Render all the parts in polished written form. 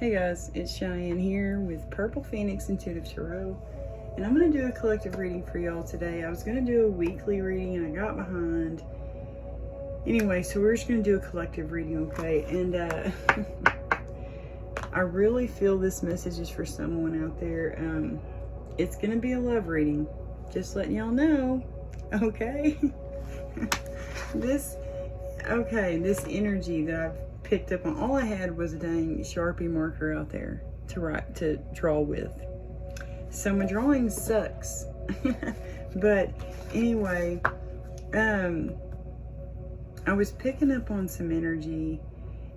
Hey guys, it's Cheyenne here with Purple Phoenix Intuitive Tarot, and I'm going to do a collective reading for y'all today. I was going to do a weekly reading and I got behind. Anyway, so we're just going to do a collective reading, okay? And I really feel this message is for someone out there. It's going to be a love reading, just letting y'all know, okay? This energy that I've picked up on, all I had was a dang Sharpie marker out there to draw with, so my drawing sucks. But anyway, I was picking up on some energy,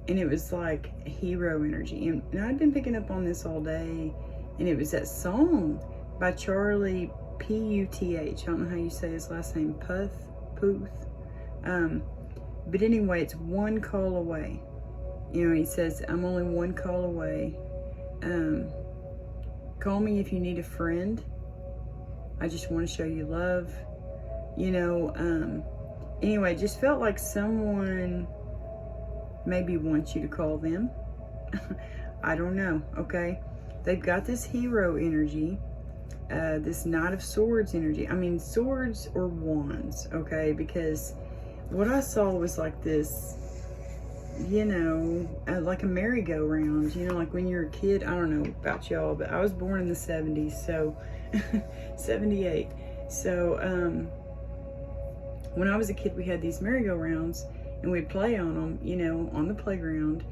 and it was like hero energy, and I'd been picking up on this all day, and it was that song by Charlie Puth. I don't know how you say his last name, Puth. But anyway, it's one call away. You know, he says, I'm only one call away. Call me if you need a friend. I just want to show you love. You know, anyway, just felt like someone maybe wants you to call them. I don't know, okay? They've got this hero energy, this Knight of Swords energy. I mean, swords or wands, okay? Because what I saw was like this, you know, like a merry-go-round, you know, like when you're a kid. I don't know about y'all, but I was born in the 70s, so 78. So when I was a kid, we had these merry-go-rounds, and we'd play on them, you know, on the playground.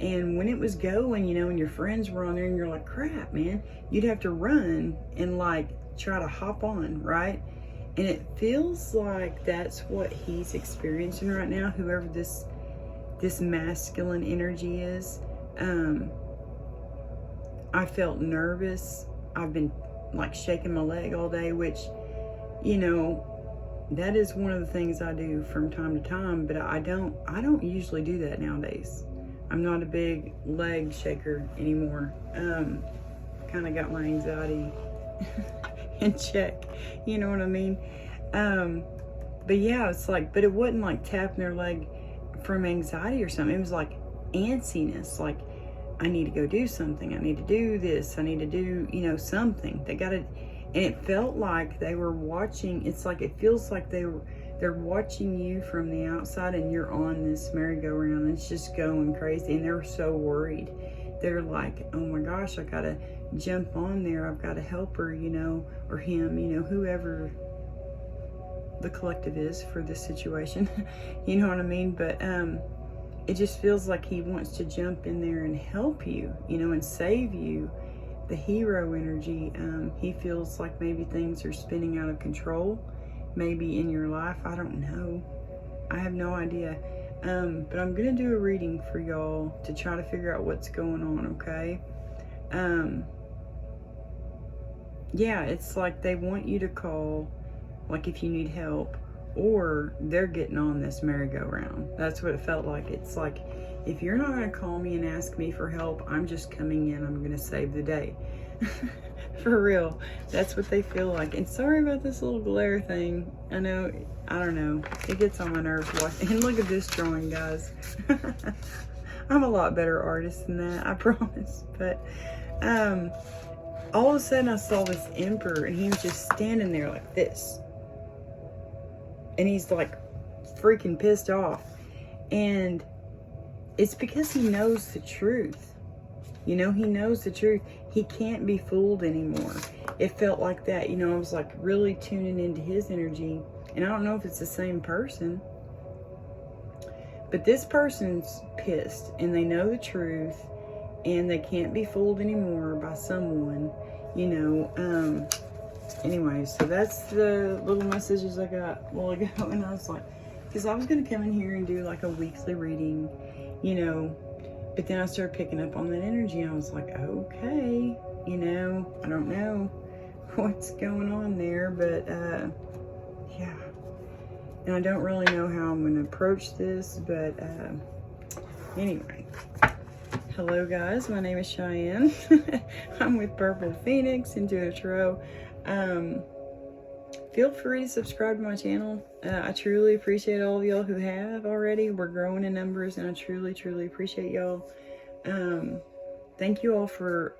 And when it was going, you know, and your friends were on there, and you're like, crap, man, you'd have to run and like try to hop on, right? And it feels like that's what he's experiencing right now, whoever this masculine energy is. I felt nervous. I've been like shaking my leg all day, which, you know, that is one of the things I do from time to time, but I don't usually do that nowadays. I'm not a big leg shaker anymore. Kind of got my anxiety in check, you know what I mean? But yeah, it's like, but it wasn't like tapping their leg from anxiety or something. It was like antsiness, like I need to go do something, I need to do this, I need to do, you know, something. They got it, and it felt like they were watching. It's like, it feels like they're watching you from the outside, and you're on this merry-go-round, and it's just going crazy, and they're so worried. They're like, oh my gosh, I gotta jump on there, I've got to help her, you know, or him, you know, whoever the collective is for this situation. You know what I mean? But it just feels like he wants to jump in there and help you, you know, and save you. The hero energy, he feels like maybe things are spinning out of control, maybe in your life. I don't know, I have no idea. But I'm gonna do a reading for y'all to try to figure out what's going on, okay? Yeah, it's like they want you to call, like if you need help, or they're getting on this merry-go-round. That's what it felt like. It's like, if you're not going to call me and ask me for help, I'm just coming in, I'm going to save the day. For real, that's what they feel like. And sorry about this little glare thing. I know, I don't know, it gets on my nerves watching. And look at this drawing, guys. I'm a lot better artist than that, I promise. But all of a sudden I saw this emperor, and he was just standing there like this, and he's like freaking pissed off. And it's because he knows the truth. You know, he knows the truth. He can't be fooled anymore. It felt like that. You know, I was like really tuning into his energy. And I don't know if it's the same person, but this person's pissed, and they know the truth, and they can't be fooled anymore by someone, you know. Anyway, so that's the little messages I got a while ago. And I was like, because I was going to come in here and do like a weekly reading, you know, but then I started picking up on that energy, and I was like, okay, you know, I don't know what's going on there, but yeah, and I don't really know how I'm going to approach this, but anyway. Hello guys, my name is Cheyenne. I'm with Purple Phoenix Intuitive Tarot. Feel free to subscribe to my channel. I truly appreciate all of y'all who have already. We're growing in numbers, and I truly, truly appreciate y'all. thank you all for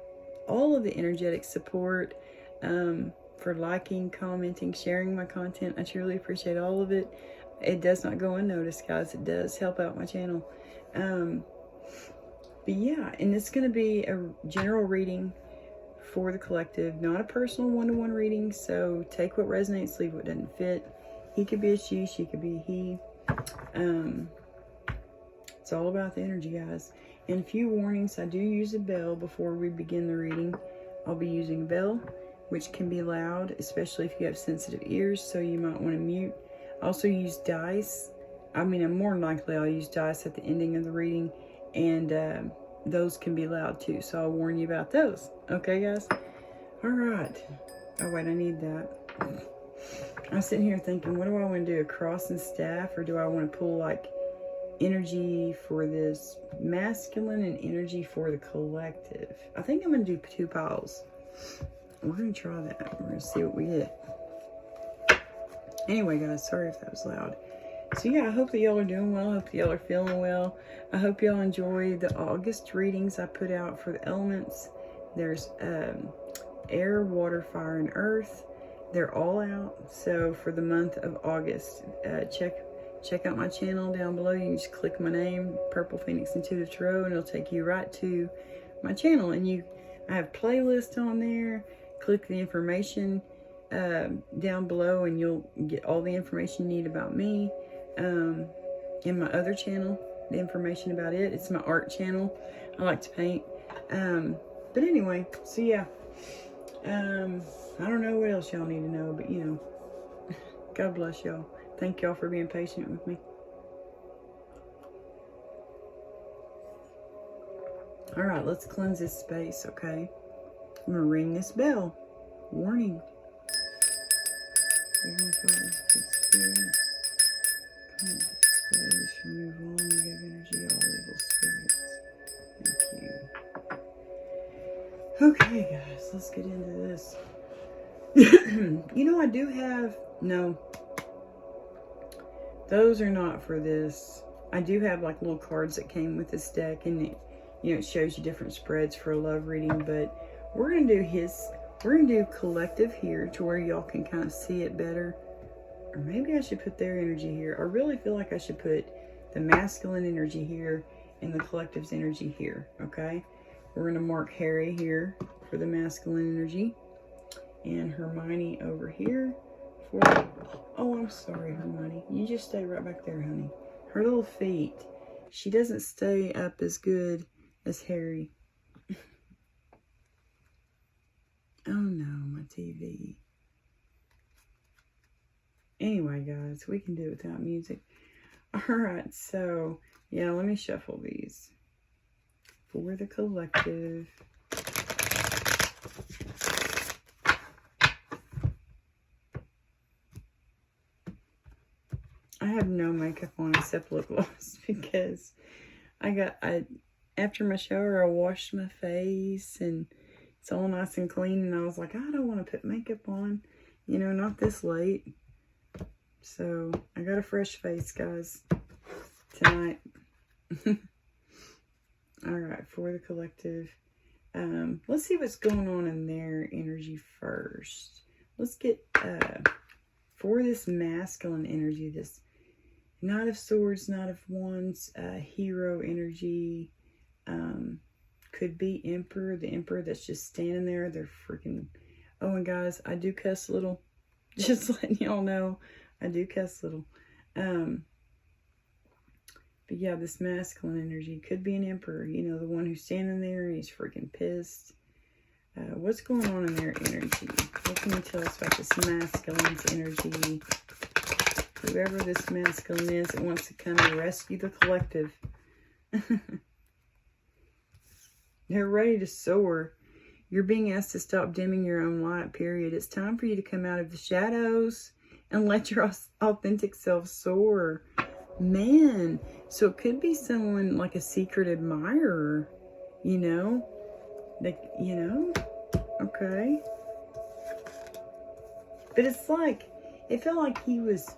all of the energetic support, for liking, commenting, sharing my content. I truly appreciate all of it. It does not go unnoticed, guys. It does help out my channel. But yeah, and it's going to be a general reading for the collective, not a personal one-to-one reading. So take what resonates, leave what doesn't fit. He could be a she could be a he. It's all about the energy, guys. And a few warnings: I do use a bell before we begin the reading. I'll be using a bell, which can be loud, especially if you have sensitive ears, so you might want to mute. I also use dice. I mean, more than likely I'll use dice at the ending of the reading, and those can be loud too, so I'll warn you about those. Okay, guys? All right. Oh, wait, I need that. I was sitting here thinking, what do I want to do? A cross and staff, or do I want to pull like energy for this masculine and energy for the collective? I think I'm going to do 2 piles. We're going to try that. We're going to see what we get. Anyway, guys, sorry if that was loud. So yeah, I hope that y'all are doing well. I hope that y'all are feeling well. I hope y'all enjoy the August readings I put out for the elements. There's air, water, fire, and earth. They're all out. So for the month of August, check out my channel down below. You can just click my name, Purple Phoenix Intuitive Tarot, and it'll take you right to my channel. And I have playlists on there. Click the information down below, and you'll get all the information you need about me. In my other channel, the information about it. It's my art channel. I like to paint. But anyway, so yeah. I don't know what else y'all need to know, but you know, God bless y'all. Thank y'all for being patient with me. All right, let's cleanse this space, okay? I'm gonna ring this bell. Warning. Remove all negative energy, all evil spirits. Thank you. Okay, guys, let's get into this. You know, I do have... No. Those are not for this. I do have, like, little cards that came with this deck, and it, you know, it shows you different spreads for a love reading, but we're going to do we're going to do collective here to where y'all can kind of see it better. Or maybe I should put their energy here. I really feel like I should put the masculine energy here and the collective's energy here, okay? We're going to mark Harry here for the masculine energy, and Hermione over here for... Oh, I'm sorry, Hermione. You just stay right back there, honey. Her little feet. She doesn't stay up as good as Harry. Oh no, my TV. Anyway, guys, we can do it without music. Alright, so, yeah, let me shuffle these. For the collective. I have no makeup on except lip gloss because after my shower, I washed my face and it's all nice and clean, and I was like, I don't want to put makeup on, you know, not this late. So I got a fresh face, guys, tonight. All right, for the collective. Let's see what's going on in their energy first. Let's get for this masculine energy, this Knight of Swords, Knight of Wands, hero energy. Could be Emperor, the Emperor that's just standing there. They're freaking... Oh, and guys, I do cuss a little. Just letting y'all know, I do cuss a little. But yeah, this masculine energy could be an Emperor. You know, the one who's standing there and he's freaking pissed. What's going on in their energy? What can you tell us about this masculine's energy? Whoever this masculine is that wants to come and rescue the collective. They're ready to soar. You're being asked to stop dimming your own light, period. It's time for you to come out of the shadows and let your authentic self soar. Man, so it could be someone like a secret admirer, you know? Like, you know? Okay. But it's like, it felt like he was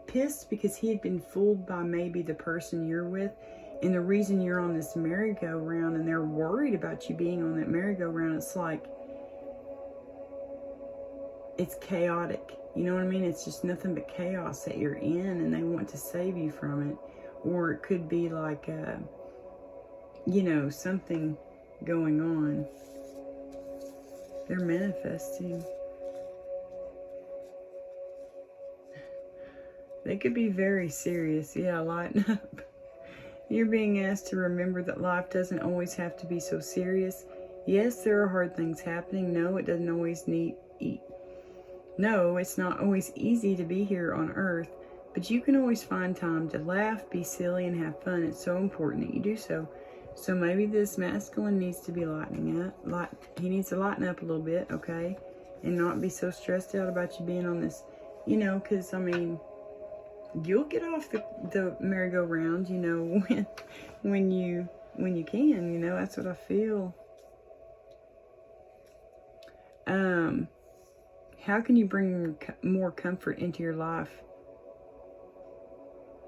pissed because he had been fooled by maybe the person you're with. And the reason you're on this merry-go-round and they're worried about you being on that merry-go-round, it's like, it's chaotic. You know what I mean? It's just nothing but chaos that you're in, and they want to save you from it. Or it could be like, you know, something going on. They're manifesting. They could be very serious. Yeah, lighten up. You're being asked to remember that life doesn't always have to be so serious. Yes, there are hard things happening. No, it doesn't always No, it's not always easy to be here on Earth, but you can always find time to laugh, be silly, and have fun. It's so important that you do so. So maybe this masculine needs to be lightening up. He needs to lighten up a little bit, okay? And not be so stressed out about you being on this, you know, because, I mean, you'll get off the merry-go-round, you know, when you can, you know. That's what I feel. How can you bring more comfort into your life?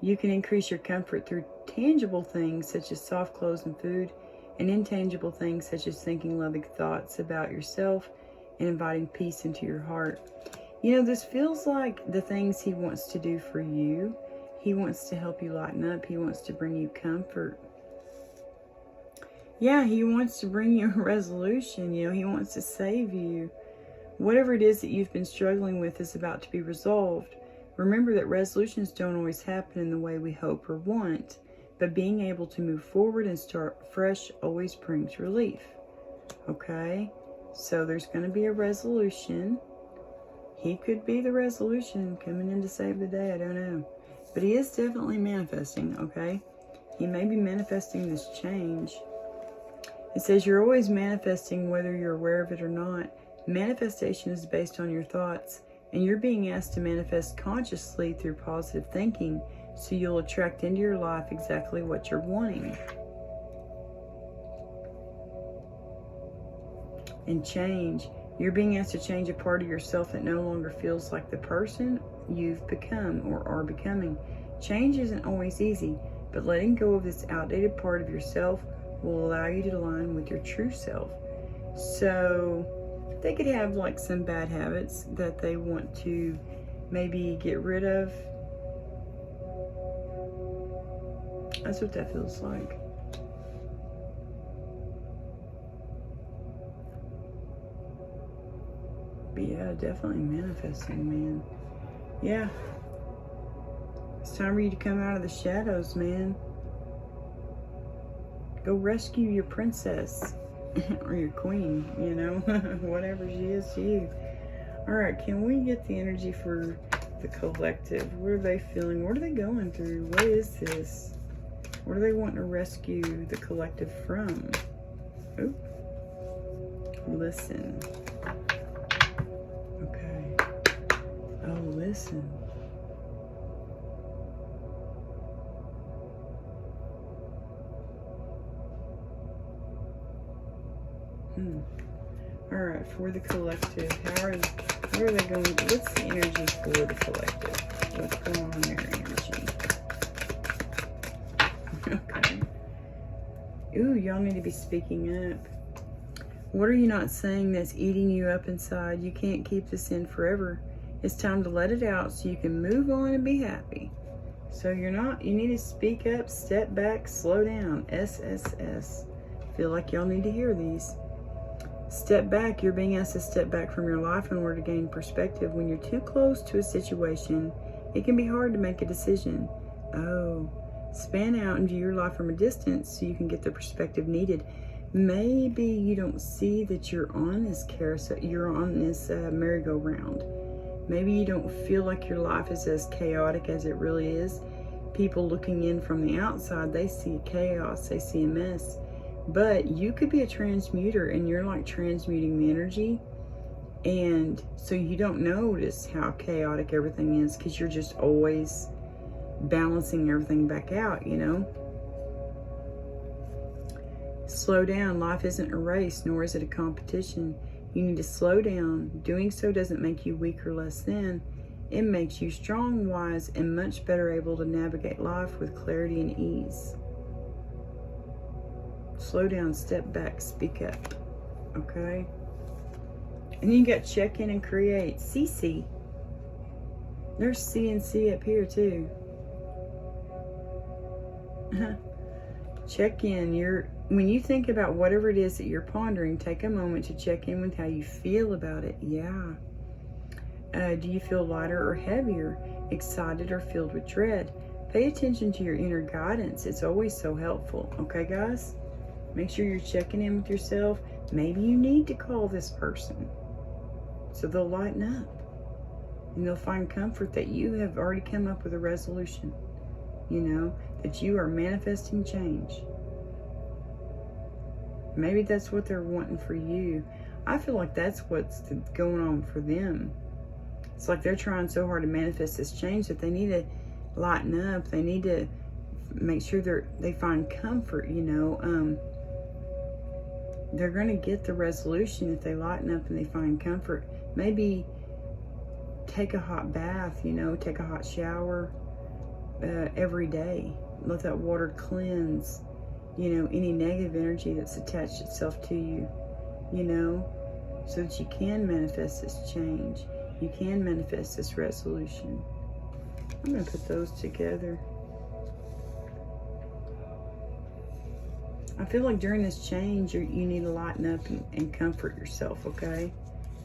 You can increase your comfort through tangible things such as soft clothes and food, and intangible things such as thinking loving thoughts about yourself and inviting peace into your heart. You know, this feels like the things he wants to do for you. He wants to help you lighten up. He wants to bring you comfort. Yeah, he wants to bring you a resolution. You know, he wants to save you. Whatever it is that you've been struggling with is about to be resolved. Remember that resolutions don't always happen in the way we hope or want, but being able to move forward and start fresh always brings relief. Okay? So there's going to be a resolution. He could be the resolution coming in to save the day. I don't know. But he is definitely manifesting, okay? He may be manifesting this change. It says you're always manifesting whether you're aware of it or not. Manifestation is based on your thoughts, and you're being asked to manifest consciously through positive thinking, so you'll attract into your life exactly what you're wanting. And change. You're being asked to change a part of yourself that no longer feels like the person you've become or are becoming. Change isn't always easy, but letting go of this outdated part of yourself will allow you to align with your true self. So they could have like some bad habits that they want to maybe get rid of. That's what that feels like. But yeah, definitely manifesting, man. Yeah. It's time for you to come out of the shadows, man. Go rescue your princess. Or your queen, you know. Whatever she is to you. Alright, can we get the energy for the collective? What are they feeling? What are they going through? What is this? What are they wanting to rescue the collective from? Oop. Listen. Okay. Oh, listen. Alright, for the collective, how are they going? What's the energy for the collective? What's going on their energy? Okay. Ooh, y'all need to be speaking up. What are you not saying that's eating you up inside? You can't keep this in forever. It's time to let it out so you can move on and be happy. So you need to speak up, step back, slow down. SSS. Feel like y'all need to hear these. Step back. You're being asked to step back from your life in order to gain perspective. When you're too close to a situation, it can be hard to make a decision. Oh, span out and view your life from a distance so you can get the perspective needed. Maybe you don't see that you're on this carousel, you're on this merry-go-round. Maybe you don't feel like your life is as chaotic as it really is. People looking in from the outside, they see chaos, they see a mess. But you could be a transmuter and you're like transmuting the energy. And so you don't notice how chaotic everything is because you're just always balancing everything back out, you know. Slow down. Life isn't a race, nor is it a competition. You need to slow down. Doing so doesn't make you weak or less than. It makes you strong, wise, and much better able to navigate life with clarity and ease. Slow down, step back, speak up. Okay? And then you got check in and create. CC. There's C and C up here too. Check in. When you think about whatever it is that you're pondering, take a moment to check in with how you feel about it. Yeah. Do you feel lighter or heavier, excited or filled with dread? Pay attention to your inner guidance. It's always so helpful. Okay, guys? Make sure you're checking in with yourself. Maybe you need to call this person so they'll lighten up. And they'll find comfort that you have already come up with a resolution. You know, that you are manifesting change. Maybe that's what they're wanting for you. I feel like that's what's going on for them. It's like they're trying so hard to manifest this change that they need to lighten up. They need to make sure they find comfort, you know. They're going to get the resolution if they lighten up and they find comfort. Maybe take a hot bath, you know, take a hot shower every day. Let that water cleanse, you know, any negative energy that's attached itself to you, you know, so that you can manifest this change. You can manifest this resolution. I'm going to put those together. I feel like during this change, you need to lighten up and comfort yourself, okay?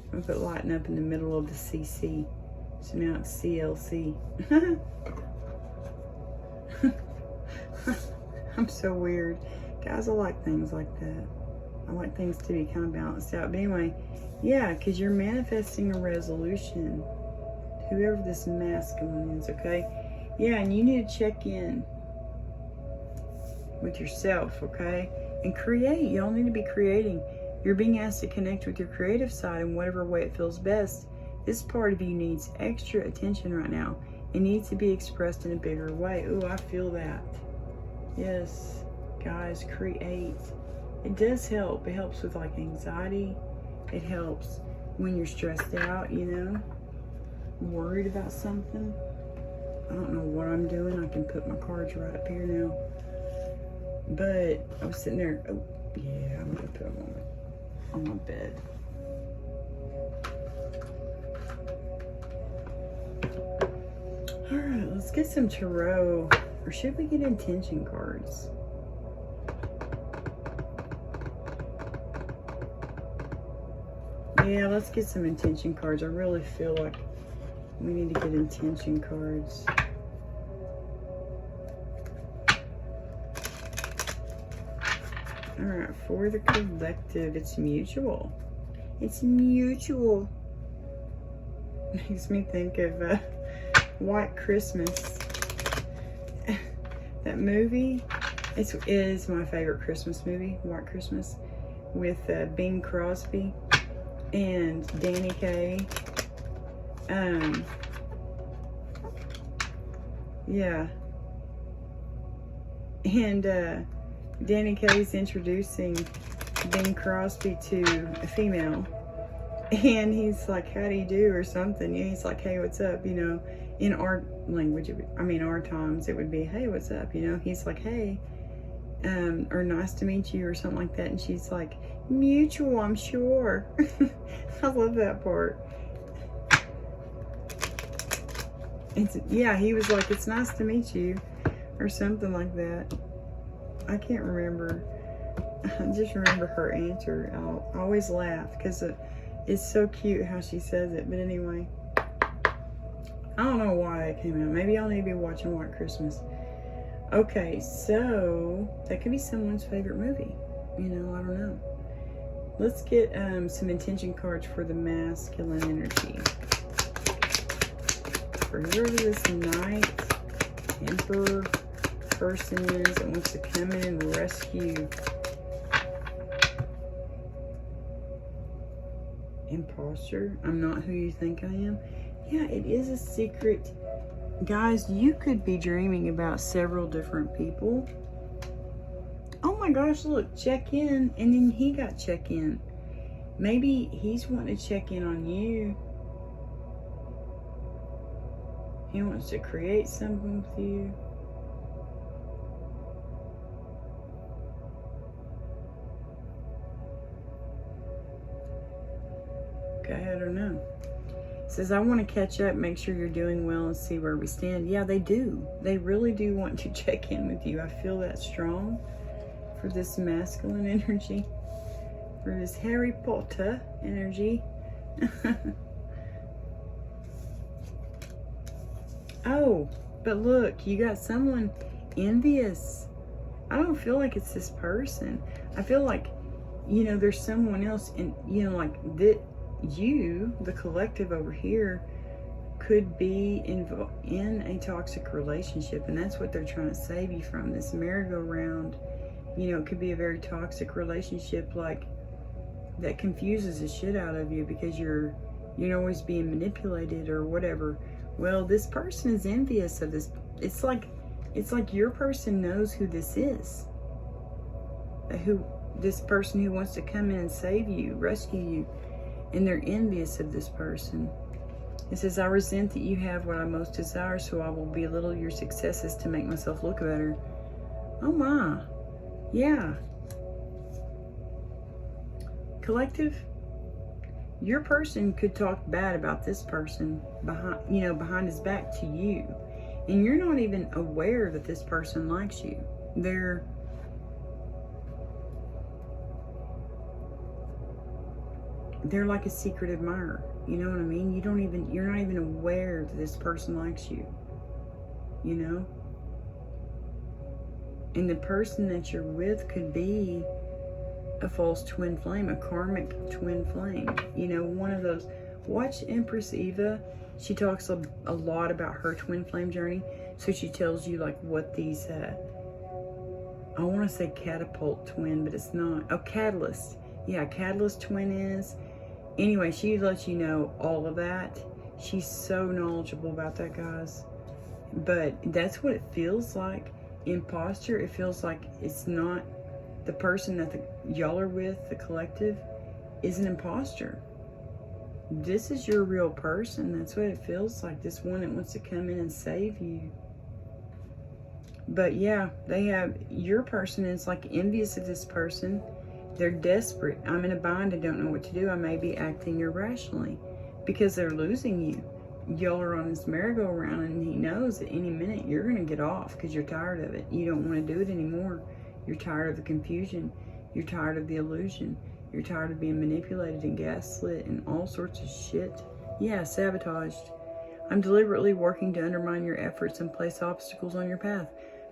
I'm going to put lighten up in the middle of the CC. So now it's CLC. I'm so weird. Guys, I like things like that. I like things to be kind of balanced out. But anyway, yeah, because you're manifesting a resolution. Whoever this masculine is, okay? Yeah, and you need to check in with yourself, okay? And create. Y'all need to be creating. You're being asked to connect with your creative side in whatever way it feels best. This part of you needs extra attention right now. It needs to be expressed in a bigger way. Ooh, I feel that. Yes, guys, create. It does help. It helps with like anxiety. It helps when you're stressed out, you know, worried about something. I don't know what I'm doing. I can put my cards right up here now. But I was sitting there. Oh, yeah, I'm going to put them on my bed. All right, let's get some tarot. Or should we get intention cards? Yeah, let's get some intention cards. I really feel like we need to get intention cards. All right, for the collective, it's mutual. It's mutual. Makes me think of White Christmas. That movie is my favorite Christmas movie, White Christmas, with Bing Crosby and Danny Kaye. Yeah. And Danny Kaye's introducing Bing Crosby to a female. And he's like, how do you do, or something. And he's like, hey, what's up? You know, in our language, our times, it would be, hey, what's up? You know, he's like, hey, or nice to meet you, or something like that. And she's like, mutual, I'm sure. I love that part. Yeah, he was like, it's nice to meet you, or something like that. I can't remember. I just remember her answer. I always laugh because it's so cute how she says it. But anyway, I don't know why it came out. Maybe I'll need to be watching White Christmas. Okay, so that could be someone's favorite movie. You know, I don't know. Let's get some intention cards for the masculine energy. For whoever this Knight, Emperor person is that wants to come in and rescue. Imposter. I'm not who you think I am. Yeah, it is a secret. Guys, you could be dreaming about several different people. Oh my gosh, look, check in. And then he got check in. Maybe he's wanting to check in on you. He wants to create something with you. Okay, I don't know. It says, I want to catch up, make sure you're doing well, and see where we stand. Yeah, they do. They really do want to check in with you. I feel that strong for this masculine energy, for this Harry Potter energy. Oh, but look, you got someone envious. I don't feel like it's this person. I feel like, you know, there's someone else, and, you know, like that you, the collective over here, could be in a toxic relationship, and that's what they're trying to save you from. This merry-go-round, you know, it could be a very toxic relationship, like, that confuses the shit out of you because you're always being manipulated or whatever. Well, this person is envious of this. It's like your person knows who this is. This person who wants to come in and save you, rescue you, and they're envious of this person. It says, I resent that you have what I most desire, so I will belittle your successes to make myself look better. Oh my. Yeah. Collective, your person could talk bad about this person behind his back to you, and you're not even aware that this person likes you. They're like a secret admirer. You know what I mean? You're not even aware that this person likes you. You know? And the person that you're with could be a false twin flame, a karmic twin flame. You know, one of those. Watch Empress Eva. She talks a lot about her twin flame journey. So she tells you like what these, I want to say catapult twin, but it's not. Oh, catalyst. Yeah, catalyst twin is. Anyway, she lets you know all of that. She's so knowledgeable about that, guys. But that's what it feels like. Imposter, it feels like it's not the person that y'all are with, the collective, is an imposter. This is your real person. That's what it feels like. This one that wants to come in and save you. But yeah, they have, your person is like envious of this person. They're desperate. I'm in a bind. I don't know what to do. I may be acting irrationally because they're losing you. Y'all are on this merry-go-round, and he knows at any minute you're going to get off because you're tired of it. You don't want to do it anymore. You're tired of the confusion. You're tired of the illusion. You're tired of being manipulated and gaslit and all sorts of shit. Yeah, sabotaged. I'm deliberately working to undermine your efforts and place obstacles on your path.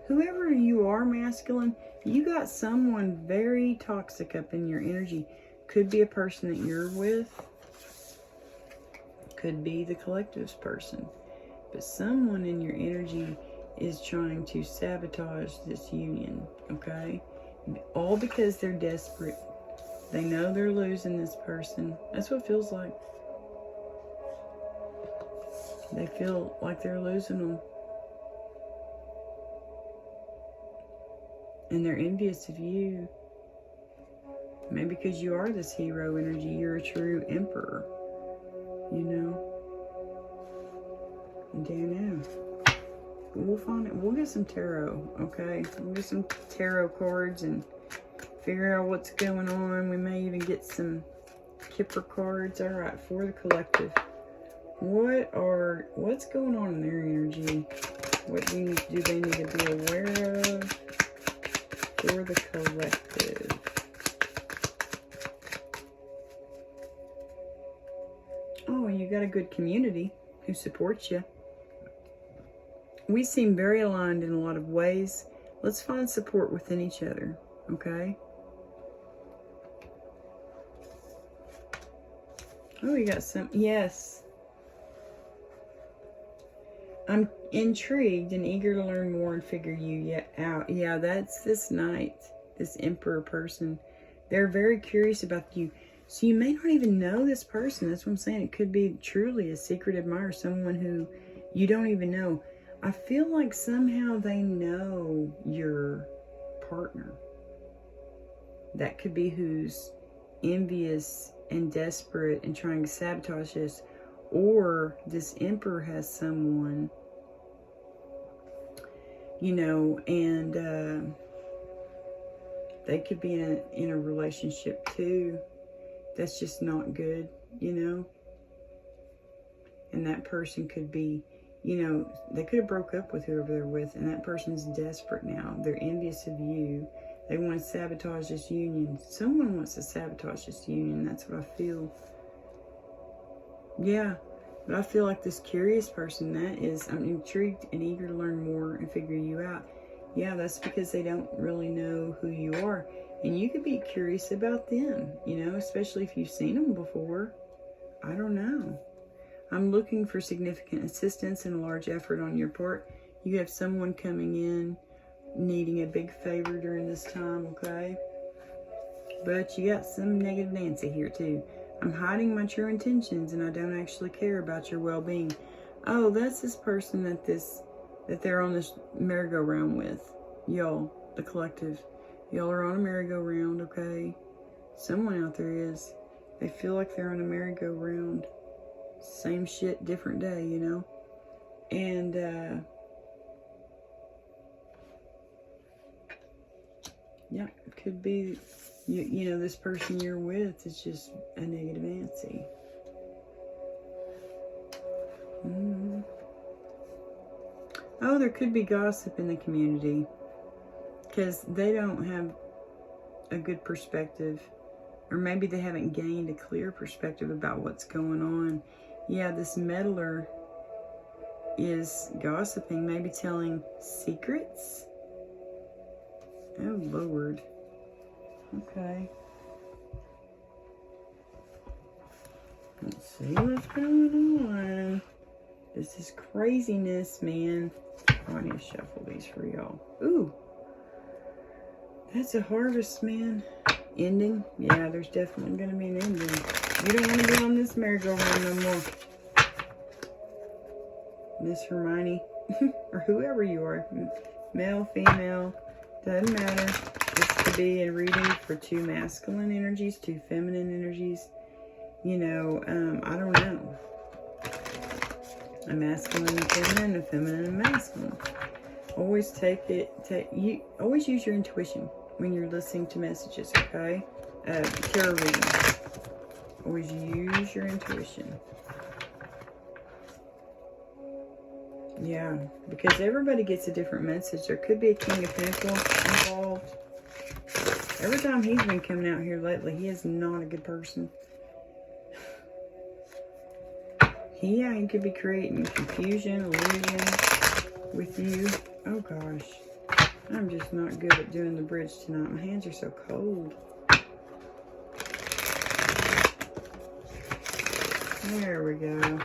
Whoever you are, masculine, you got someone very toxic up in your energy. Could be a person that you're with. Could be the collective's person. But someone in your energy is trying to sabotage this union, okay? All because they're desperate. They know they're losing this person. That's what it feels like. They feel like they're losing them. And they're envious of you. Maybe because you are this hero energy. You're a true emperor. You know? I do know. We'll find it. We'll get some tarot, okay? We'll get some tarot cards and figure out what's going on. We may even get some Kipper cards. All right, for the collective. What's going on in their energy? What do they need to be aware of for the collective? Oh, you got a good community who supports you. We seem very aligned in a lot of ways. Let's find support within each other, okay? Oh, you got some, yes. I'm intrigued and eager to learn more and figure you out. Yeah, that's this knight, this emperor person. They're very curious about you. So you may not even know this person. That's what I'm saying. It could be truly a secret admirer, someone who you don't even know. I feel like somehow they know your partner. That could be who's envious and desperate and trying to sabotage this. Or this emperor has someone, you know, and they could be in a relationship too. That's just not good. you know? And that person could be, you know, they could have broke up with whoever they're with, and that person's desperate now. They're envious of you. They want to sabotage this union. Someone wants to sabotage this union. That's what I feel. Yeah. But I feel like this curious person, I'm intrigued and eager to learn more and figure you out. Yeah, that's because they don't really know who you are. And you could be curious about them, you know, especially if you've seen them before. I don't know. I'm looking for significant assistance and a large effort on your part. You have someone coming in needing a big favor during this time, okay? But you got some negative Nancy here too. I'm hiding my true intentions and I don't actually care about your well-being. Oh, that's this person that they're on this merry-go-round with. Y'all, the collective. Y'all are on a merry-go-round, okay? Someone out there is. They feel like they're on a merry-go-round. Same shit, different day, you know? And, yeah, it could be, you know, this person you're with is just a negative Nancy. Oh, there could be gossip in the community because they don't have a good perspective, or maybe they haven't gained a clear perspective about what's going on. Yeah, this meddler is gossiping, maybe telling secrets. Oh, Lord. Okay. Let's see what's going on. This is craziness, man. Oh, I need to shuffle these for y'all. Ooh. That's a harvest, man. Ending? Yeah, there's definitely going to be an ending. You don't want to be on this merry-go-round no more. Miss Hermione. Or whoever you are. Male, female. Doesn't matter. This could be a reading for two masculine energies, two feminine energies. You know, I don't know. A masculine and feminine, a feminine and masculine. Always always use your intuition when you're listening to messages, okay? Tarot readings. Always use your intuition. Yeah, because everybody gets a different message. There could be a King of Pentacles involved. Every time he's been coming out here lately, he is not a good person. He could be creating confusion, illusion with you. Oh, gosh. I'm just not good at doing the bridge tonight. My hands are so cold. There we go.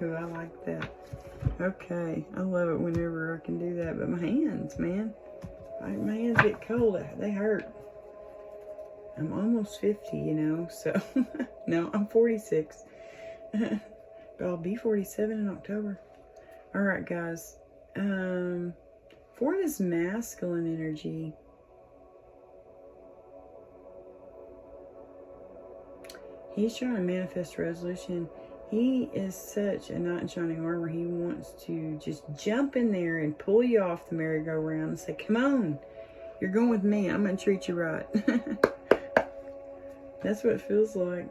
Ooh, I like that. Okay. I love it whenever I can do that. But my hands, man. My hands get cold. They hurt. I'm almost 50, you know. So, no, I'm 46. But I'll be 47 in October. Alright, guys. For this masculine energy, he's trying to manifest resolution. He is such a knight in shining armor. He wants to just jump in there and pull you off the merry-go-round and say, come on, you're going with me. I'm going to treat you right. That's what it feels like.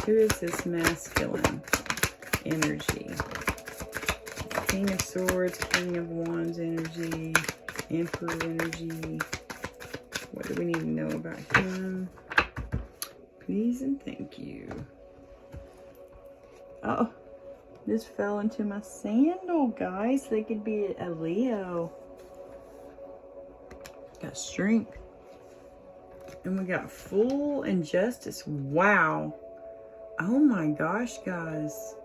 Who is this masculine energy? King of Swords, King of Wands energy, Emperor energy. What do we need to know about him? Please and thank you. Oh, this fell into my sandal, guys. They could be a Leo. Got strength. And we got full injustice. Wow. Oh my gosh, guys.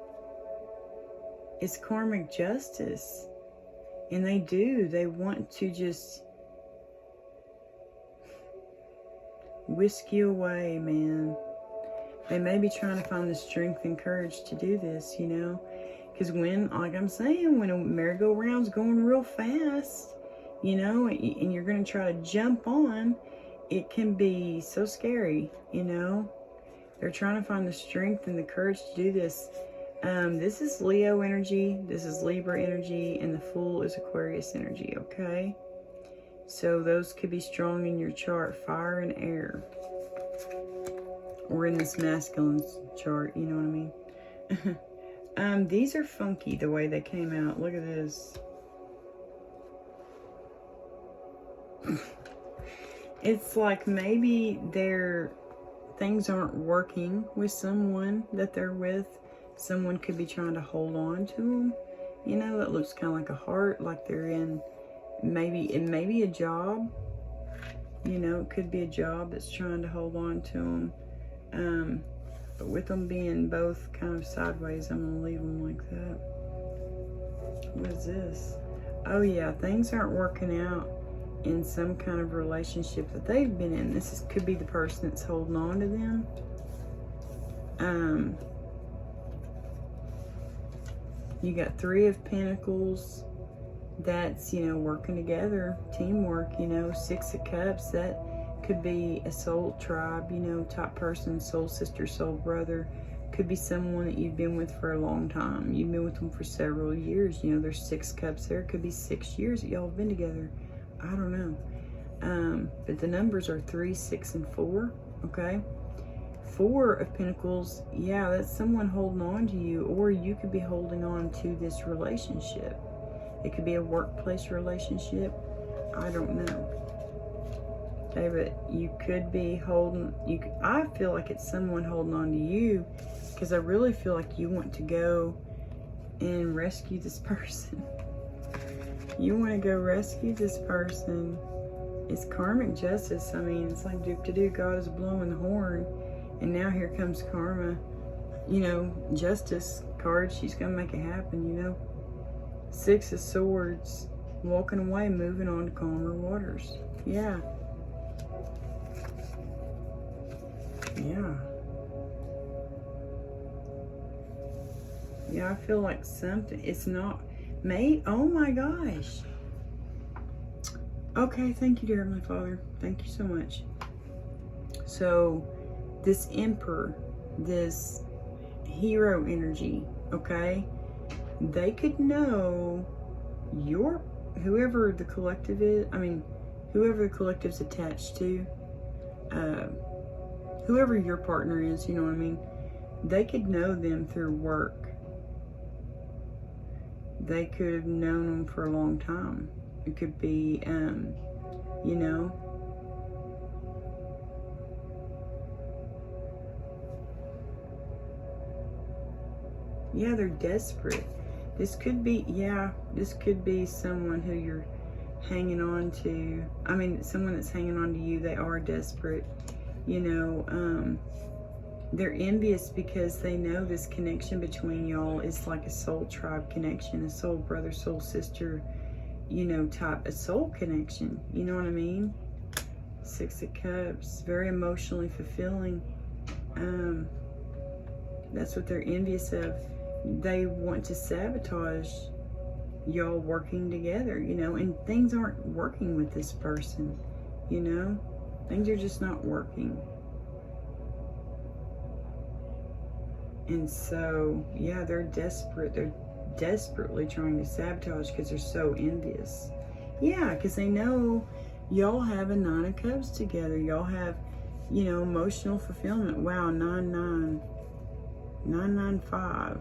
It's karmic justice. And they want to just whisk you away, man. They may be trying to find the strength and courage to do this, you know. Because like I'm saying, when a merry-go-round's going real fast, you know, and you're going to try to jump on, it can be so scary, you know. They're trying to find the strength and the courage to do this. This is Leo energy, this is Libra energy, and the Fool is Aquarius energy, okay? So those could be strong in your chart, fire and air. or in this masculine chart, you know what I mean? These are funky the way they came out. Look at this. It's like maybe things aren't working with someone that they're with. Someone could be trying to hold on to them. You know, it looks kind of like a heart, like they're in maybe a job. You know, it could be a job that's trying to hold on to them. But with them being both kind of sideways, I'm going to leave them like that. What is this? Oh yeah, things aren't working out in some kind of relationship that they've been in. Could be the person that's holding on to them. You got 3 of Pentacles. That's, you know, working together, teamwork, you know. 6 of Cups, that could be a soul tribe, you know, type person, soul sister, soul brother. Could be someone that you've been with for a long time. You've been with them for several years. You know, there's 6 cups there. It could be 6 years that y'all have been together. I don't know. But the numbers are 3, 6, and 4, okay? 4 of Pentacles, yeah, that's someone holding on to you, or you could be holding on to this relationship. It could be a workplace relationship. I don't know. Okay, but you could be I feel like it's someone holding on to you, because I really feel like you want to go and rescue this person. You want to go rescue this person. It's karmic justice. I mean, it's like do God is blowing the horn, and now here comes karma. You know, justice card. She's gonna make it happen. You know, 6 of Swords, walking away, moving on to calmer waters. Yeah. Yeah. Yeah, I feel like something. It's not. Oh my gosh. Okay, thank you, dear Heavenly Father. Thank you so much. So, this Emperor, this hero energy, okay? They could know whoever the collective is, whoever the collective's attached to, whoever your partner is, you know what I mean? They could know them through work. They could have known them for a long time. It could be, you know, yeah, they're desperate. This could be, this could be someone who you're hanging on to. I mean, someone that's hanging on to you. They are desperate, you know. They're envious because they know this connection between y'all is like a soul tribe connection, a soul brother, soul sister, you know, type, a soul connection. You know what I mean? 6 of Cups, very emotionally fulfilling. That's what they're envious of. They want to sabotage y'all working together, you know, and things aren't working with this person, you know? Things are just not working. And so, yeah, they're desperate. They're desperately trying to sabotage because they're so envious. Yeah, because they know y'all have a 9 of Cups together. Y'all have, you know, emotional fulfillment. Wow, 995.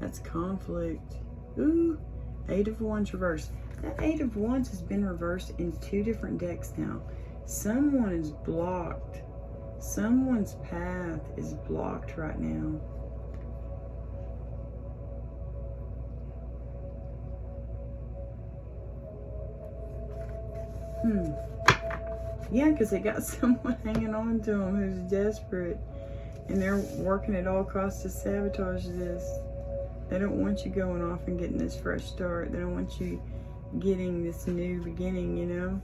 That's conflict. Ooh, 8 of Wands reversed. That 8 of Wands has been reversed in 2 different decks now. Someone is blocked. Someone's path is blocked right now. Yeah, because they got someone hanging on to them who's desperate. And they're working at all costs to sabotage this. They don't want you going off and getting this fresh start. They don't want you getting this new beginning, you know?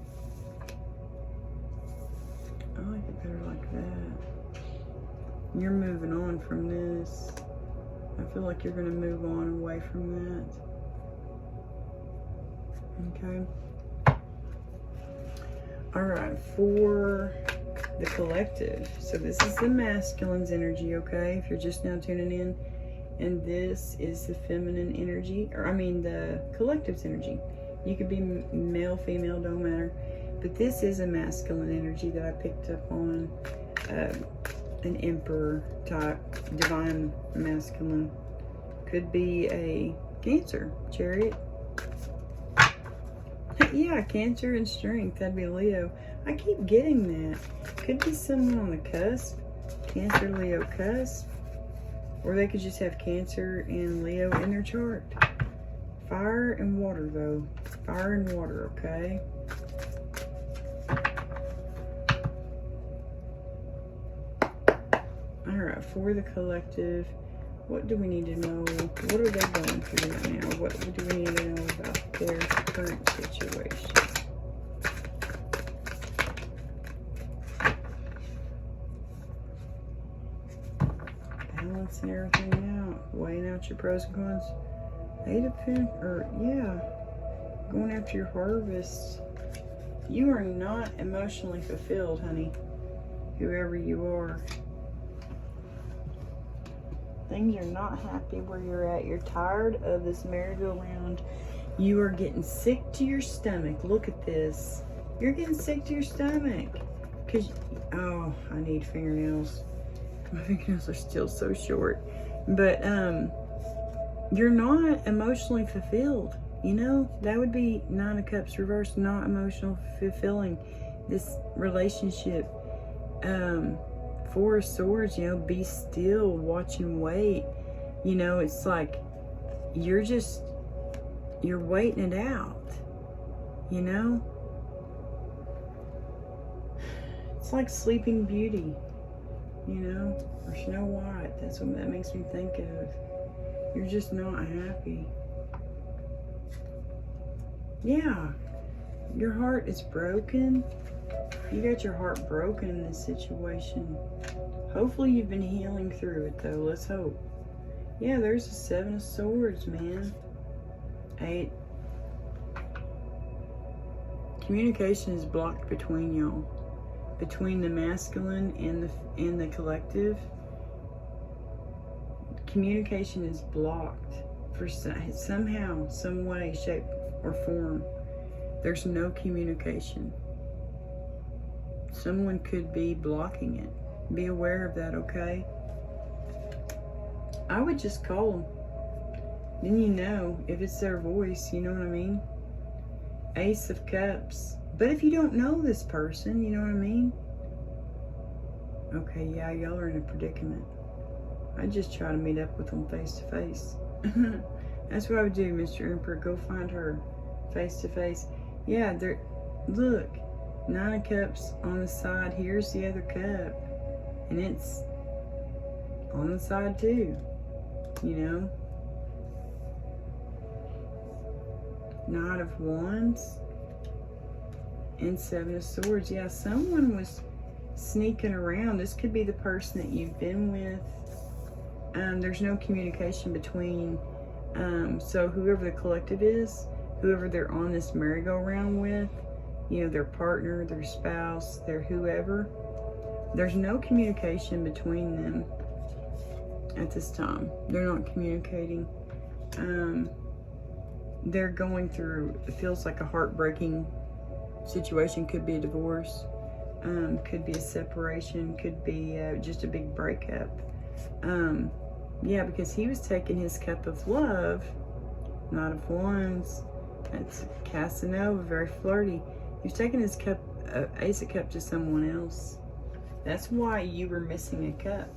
I like it better like that. You're moving on from this. I feel like you're going to move on away from that. Okay. Alright, for the collective. So this is the masculine's energy, okay? If you're just now tuning in. And this is the feminine energy. Or, I mean, the collective's energy. You could be male, female, don't matter. But this is a masculine energy that I picked up on. an emperor type, divine masculine. Could be a Cancer, Chariot. Yeah, Cancer and strength. That'd be Leo. I keep getting that. Could be someone on the cusp. Cancer, Leo cusp. Or they could just have Cancer and Leo in their chart. Fire and water, though. Fire and water, okay? Alright, for the collective, what do we need to know? What are they going through right now? What do we need to know about their current situation? Balancing everything out. Weighing out your pros and cons. 8 of Pentacles, or yeah. Going after your harvest. You are not emotionally fulfilled, honey. Whoever you are. Things are not happy where you're at. You're tired of this merry-go-round. You are getting sick to your stomach. Look at this. You're getting sick to your stomach. Because, oh, I need fingernails. My fingernails are still so short. But, you're not emotionally fulfilled. You know, that would be 9 of Cups reversed, not emotional fulfilling this relationship. 4 of Swords, you know, be still, watch and wait. You know, it's like you're waiting it out. You know? It's like Sleeping Beauty, you know, or Snow White. That's what that makes me think of. You're just not happy. Yeah. Your heart is broken. You got your heart broken in this situation. Hopefully you've been healing through it, though. Let's hope. Yeah, there's a 7 of Swords, man. 8. Communication is blocked between y'all. Between the masculine and the collective. Communication is blocked for somehow, some way, shape, or form. There's no communication. Someone could be blocking it. Be aware of that, okay? I would just call them. Then you know if it's their voice, you know what I mean? Ace of Cups. But if you don't know this person, you know what I mean? Okay, yeah, y'all are in a predicament. I just try to meet up with them face to face. That's what I would do, Mr. Emperor. Go find her face to face. Yeah, look. 9 of Cups on the side. Here's the other cup. And it's on the side too. You know? Knight of Wands. And 7 of Swords. Yeah, someone was sneaking around. This could be the person that you've been with. There's no communication between. So whoever the collective is, whoever they're on this merry-go-round with, you know, their partner, their spouse, their whoever, there's no communication between them at this time. They're not communicating. They're going through, it feels like a heartbreaking situation. Could be a divorce, could be a separation, could be just a big breakup. Yeah, because he was taking his cup of love, Knight of Wands, that's Casanova, very flirty. He was taking his cup, Ace of Cups, to someone else. That's why you were missing a cup,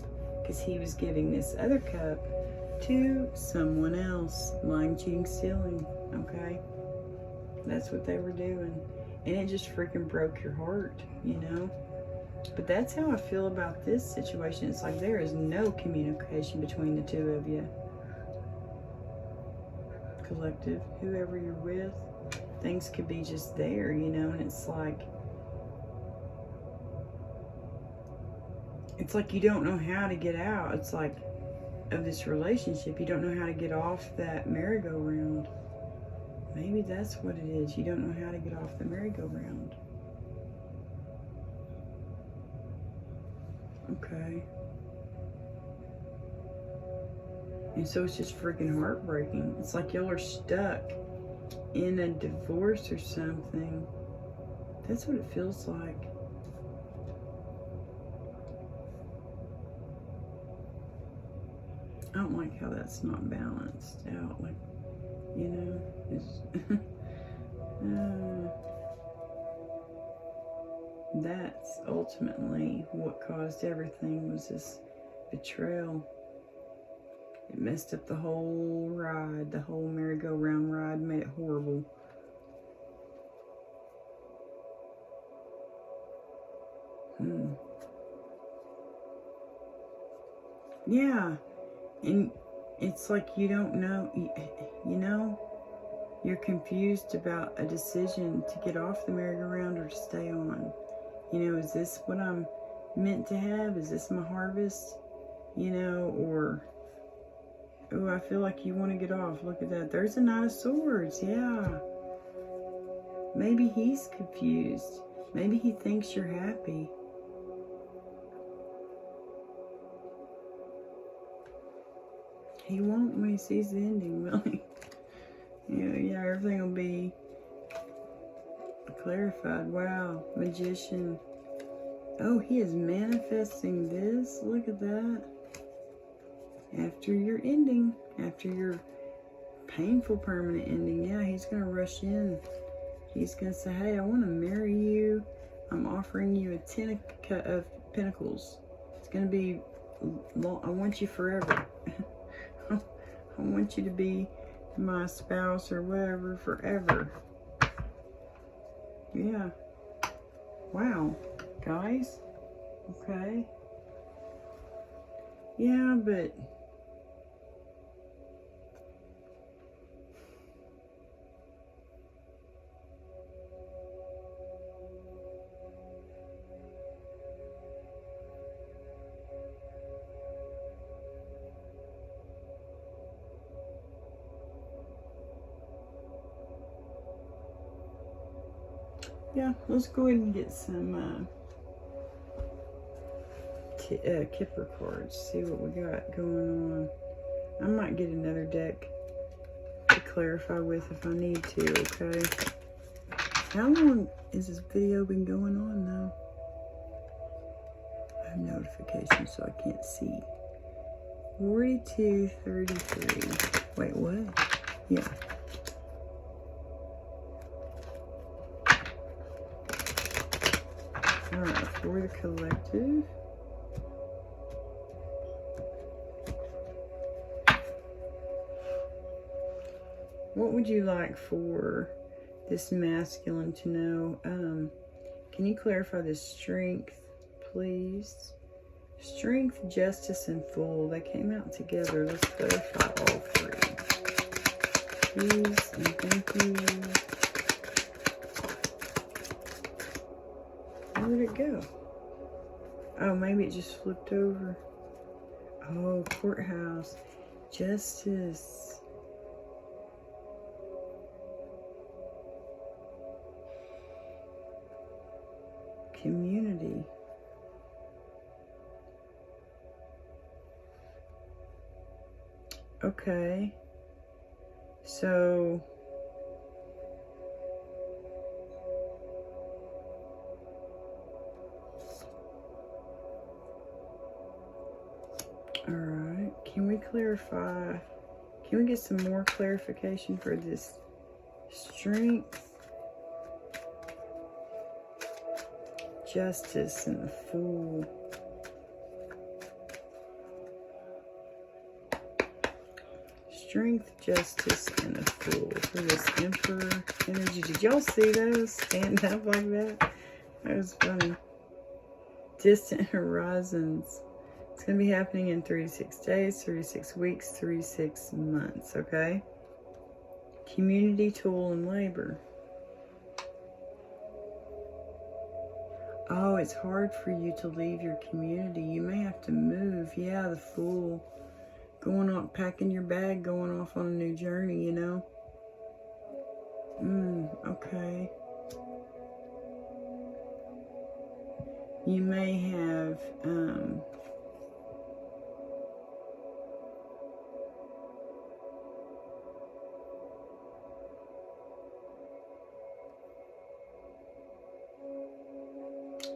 because he was giving this other cup to someone else. Lying, cheating, stealing, okay? That's what they were doing. And it just freaking broke your heart, you know? But that's how I feel about this situation. It's like there is no communication between the two of you. Collective, whoever you're with, things could be just there, you know, and it's like you don't know how to get out. It's like, of this relationship, you don't know how to get off that merry-go-round. Maybe that's what it is. You don't know how to get off the merry-go-round. Okay. And so it's just freaking heartbreaking. It's like y'all are stuck in a divorce or something. That's what it feels like. I don't like how that's not balanced out. Like, you know, it's that's ultimately what caused everything, was this betrayal. It messed up the whole ride, the whole merry-go-round ride, made it horrible. Yeah, and it's like you don't know, you know, you're confused about a decision to get off the merry-go-round or to stay on. You know, is this what I'm meant to have? Is this my harvest? You know, or, oh, I feel like you want to get off. Look at that. There's a Knight of Swords. Yeah. Maybe he's confused. Maybe he thinks you're happy. He won't when he sees the ending, will he? Yeah, everything will be clarified. Wow, Magician. Oh, he is manifesting this. Look at that. After your ending, after your painful permanent ending, yeah, he's going to rush in. He's going to say, hey, I want to marry you. I'm offering you a 10 of Pentacles. It's going to be long. I want you forever. I want you to be my spouse or whatever forever. Yeah. Wow. Guys. Okay. Yeah, but yeah, let's go ahead and get some Kipper cards. See what we got going on. I might get another deck to clarify with if I need to, okay? How long has this video been going on now? I have notifications so I can't see. 42:33. Wait, what? Yeah. Alright, for the collective. What would you like for this masculine to know? Can you clarify the strength, please? Strength, justice, and fool. They came out together. Let's clarify all three. Please and thank you. Where did it go? Oh, maybe it just flipped over. Oh, courthouse. Justice. Community. Okay. So all right, can we clarify, can we get some more clarification for this strength, justice, and the fool? Strength, justice, and the fool for this Emperor energy. Did y'all see those stand up like that? That was funny. Distant horizons. It's going to be happening in 36 days, 36 weeks, 36 months, okay? Community, tool, and labor. Oh, it's hard for you to leave your community. You may have to move. Yeah, the fool. Going on, packing your bag, going off on a new journey, you know? Okay. You may have,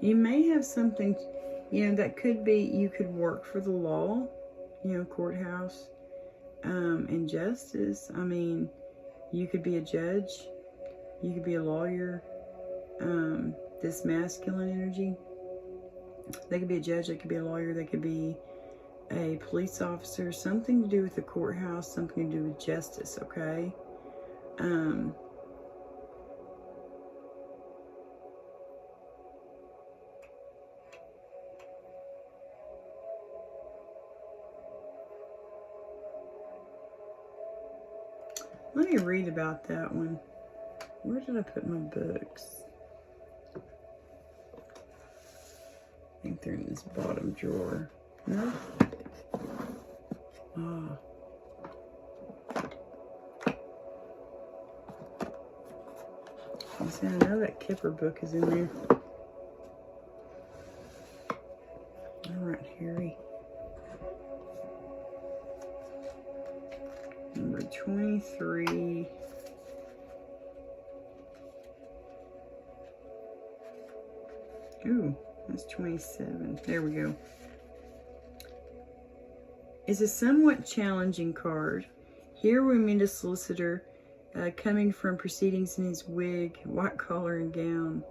you may have something, you know, that could be, you could work for the law. you know, courthouse. And justice, I mean, you could be a judge, you could be a lawyer. This masculine energy, they could be a judge, they could be a lawyer, they could be a police officer, something to do with the courthouse, something to do with justice, okay? Let me read about that one. Where did I put my books? I think they're in this bottom drawer. No? Ah. I know that Kipper book is in there. All right, Harry. Number 23. Ooh, that's 27. There we go. It's a somewhat challenging card. Here we meet a solicitor coming from proceedings in his wig, white collar, and gown.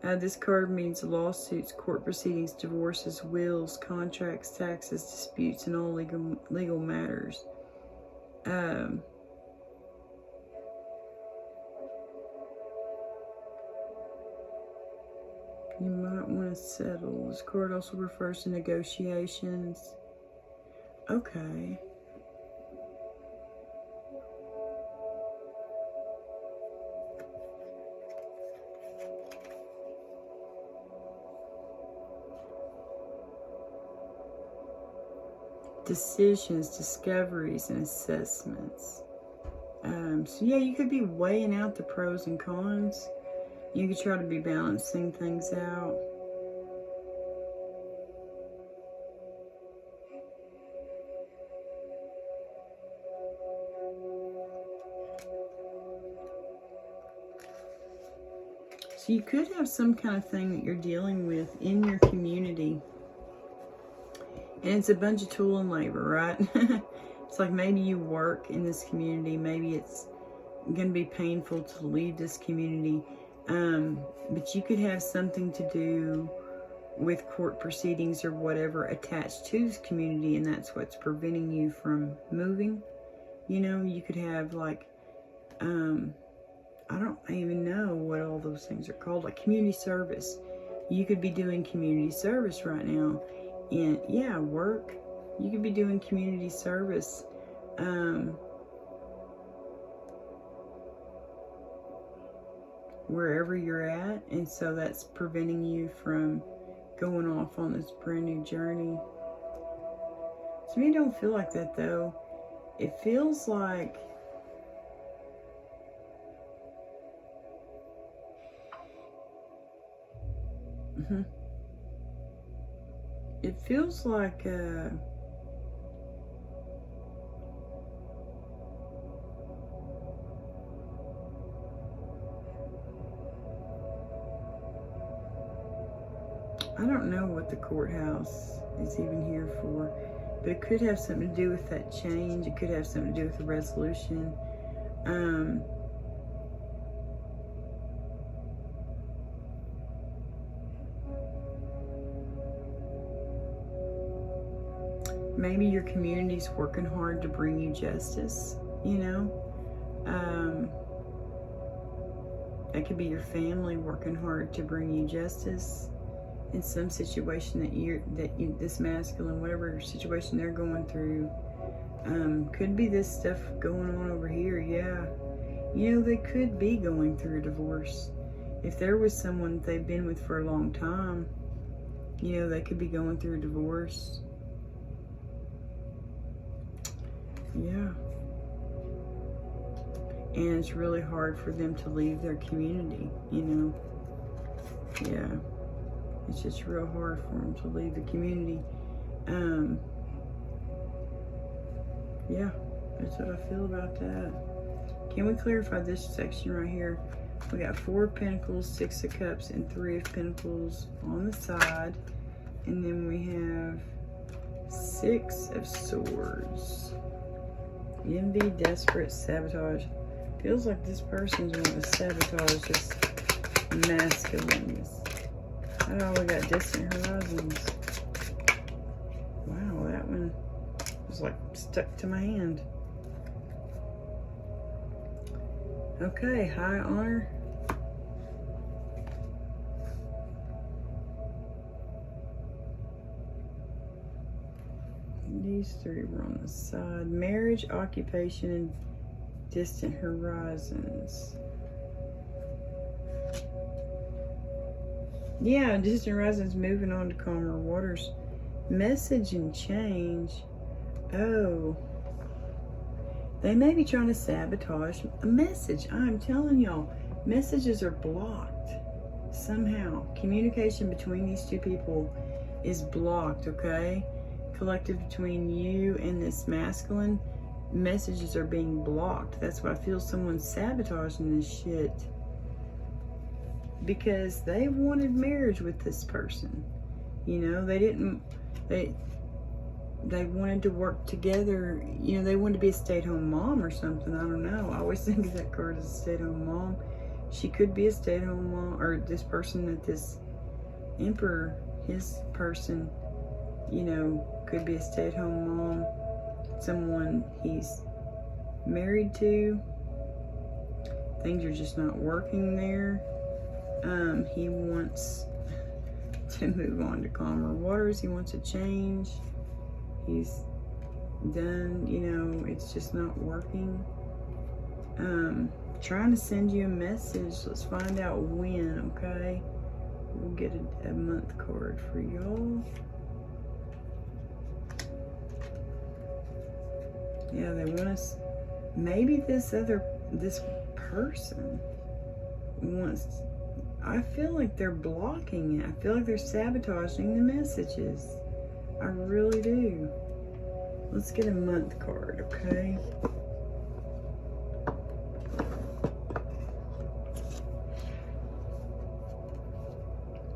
This card means lawsuits, court proceedings, divorces, wills, contracts, taxes, disputes, and all legal matters. You might want to settle. This card also refers to negotiations. Okay. Decisions, discoveries, and assessments. So yeah, you could be weighing out the pros and cons. You could try to be balancing things out. So you could have some kind of thing that you're dealing with in your community. And it's a bunch of tool and labor, right? It's like maybe you work in this community. Maybe it's going to be painful to leave this community. But you could have something to do with court proceedings or whatever attached to this community, and that's what's preventing you from moving. You know, you could have like, I don't even know what all those things are called, like community service. You could be doing community service right now. And yeah, work. You could be doing community service. Wherever you're at, and so that's preventing you from going off on this brand new journey. To me, it don't feel like that though. It feels like it feels like I don't know what the courthouse is even here for, but it could have something to do with that change. It could have something to do with the resolution. Maybe your community's working hard to bring you justice, you know? That could be your family working hard to bring you justice in some situation that this masculine, whatever situation they're going through. Could be this stuff going on over here, yeah. You know, they could be going through a divorce. If there was someone they've been with for a long time, you know, they could be going through a divorce. Yeah. And it's really hard for them to leave their community, you know. Yeah. It's just real hard for them to leave the community. Yeah, that's what I feel about that. Can we clarify this section right here? We got 4 of Pentacles, 6 of Cups, and 3 of Pentacles on the side. And then we have Six of Swords. Envy, desperate, sabotage. Feels like this person's wanting to sabotage this masculine. Oh, we got distant horizons. Wow, that one was like stuck to my hand. Okay, high honor. These three were on the side. Marriage, occupation, and distant horizons. Yeah, distant horizons, moving on to calmer waters. Message and change. Oh. They may be trying to sabotage a message. I'm telling y'all, messages are blocked somehow. Communication between these two people is blocked, okay? Collective between you and this masculine, messages are being blocked. That's why I feel someone's sabotaging this shit. Because they wanted marriage with this person. You know, they wanted to work together. You know, they wanted to be a stay-at-home mom or something. I don't know. I always think of that card as a stay-at-home mom. She could be a stay-at-home mom, or this person that this Emperor, his person, you know, could be a stay-at-home mom. Someone he's married to. Things are just not working there. He wants to move on to calmer waters. He wants a change. He's done, you know, it's just not working. Trying to send you a message. Let's find out when, okay? We'll get a month card for y'all. Yeah, they want us. Maybe this person wants. I feel like they're blocking it. I feel like they're sabotaging the messages. I really do. Let's get a month card, okay?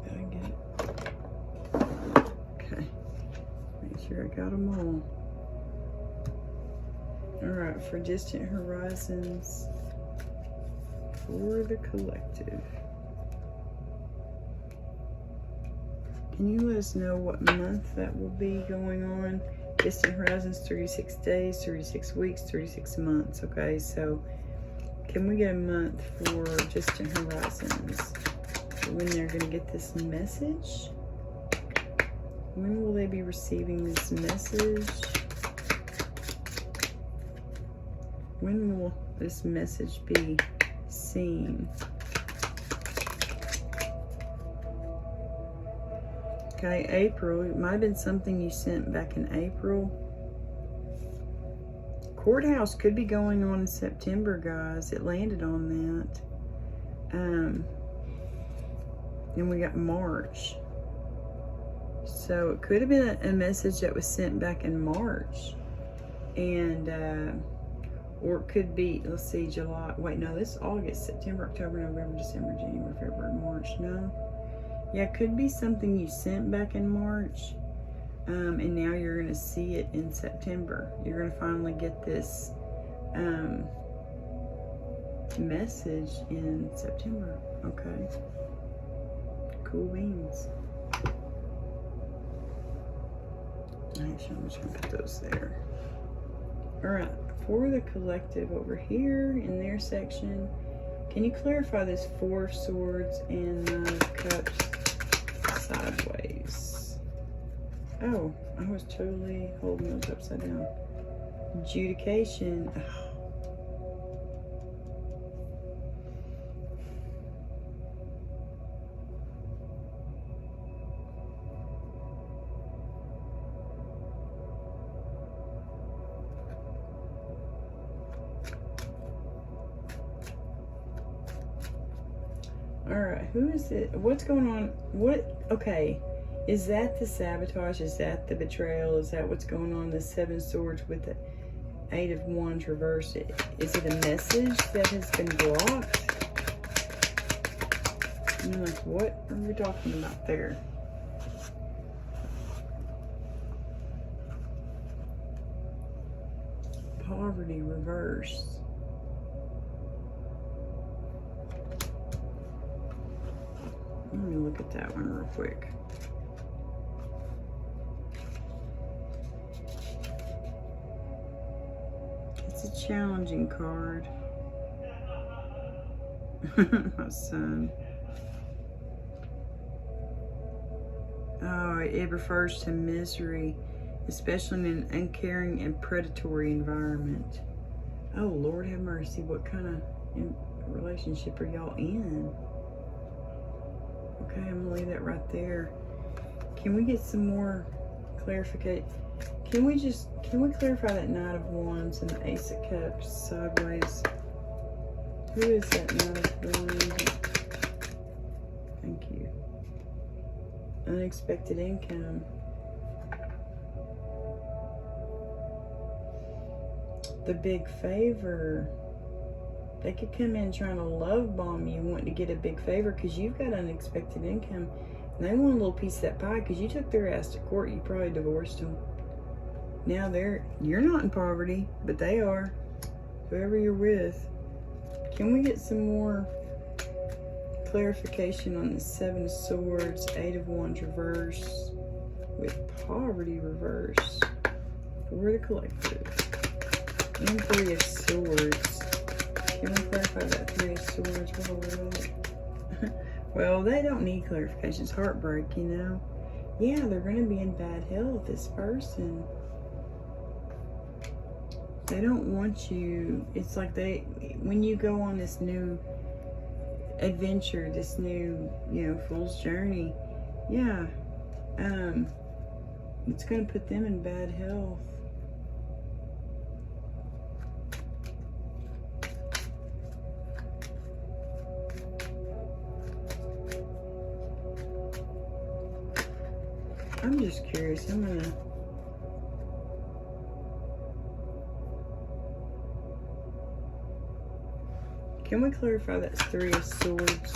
Gotta get it. Okay. Make sure I got them all. Alright, for distant horizons, for the collective. Can you let us know what month that will be going on? Distant horizons, 36 days, 36 weeks, 36 months. Okay, so can we get a month for distant horizons? When they're going to get this message? When will they be receiving this message? When will this message be seen? Okay, April. It might have been something you sent back in April. Courthouse could be going on in September, guys. It landed on that. Then we got March. So it could have been a message that was sent back in March. And, or it could be, let's see, July. Wait, no, this is August, September, October, November, December, January, February, March. No. Yeah, it could be something you sent back in March, and now you're going to see it in September. You're going to finally get this message in September. Okay. Cool beans. Actually, I'm just going to put those there. Alright, for the collective over here in their section, can you clarify this Four of Swords and Nine of Cups sideways? Oh, I was totally holding those upside down. Adjudication. Oh. Alright, who is it? What's going on? What? Okay. Is that the sabotage? Is that the betrayal? Is that what's going on? The Seven Swords with the Eight of Wands reversed. Is it a message that has been blocked? I'm like, what are we talking about there? poverty reverse. Let me look at that one real quick. It's a challenging card. My son. Oh, it refers to misery, especially in an uncaring and predatory environment. Oh, Lord have mercy. What kind of relationship are y'all in? Okay, I'm gonna leave that right there. Can we get some more clarification? Can we clarify that Knight of Wands and the Ace of Cups sideways? Who is that Knight of Wands? Thank you. Unexpected income. The big favor. They could come in trying to love bomb you, wanting to get a big favor because you've got unexpected income. And they want a little piece of that pie because you took their ass to court. You probably divorced them. Now you're not in poverty, but they are. Whoever you're with. Can we get some more clarification on the Seven of Swords, Eight of Wands reverse with poverty reverse for the collective, and Three of Swords? Can we clarify that Three of Swords? Well, they don't need clarification. It's heartbreak, you know. Yeah, they're going to be in bad health, this person. They don't want you. It's like when you go on this new adventure, this new, fool's journey, yeah, it's going to put them in bad health. I'm just curious. I'm gonna Can we clarify that's Three of Swords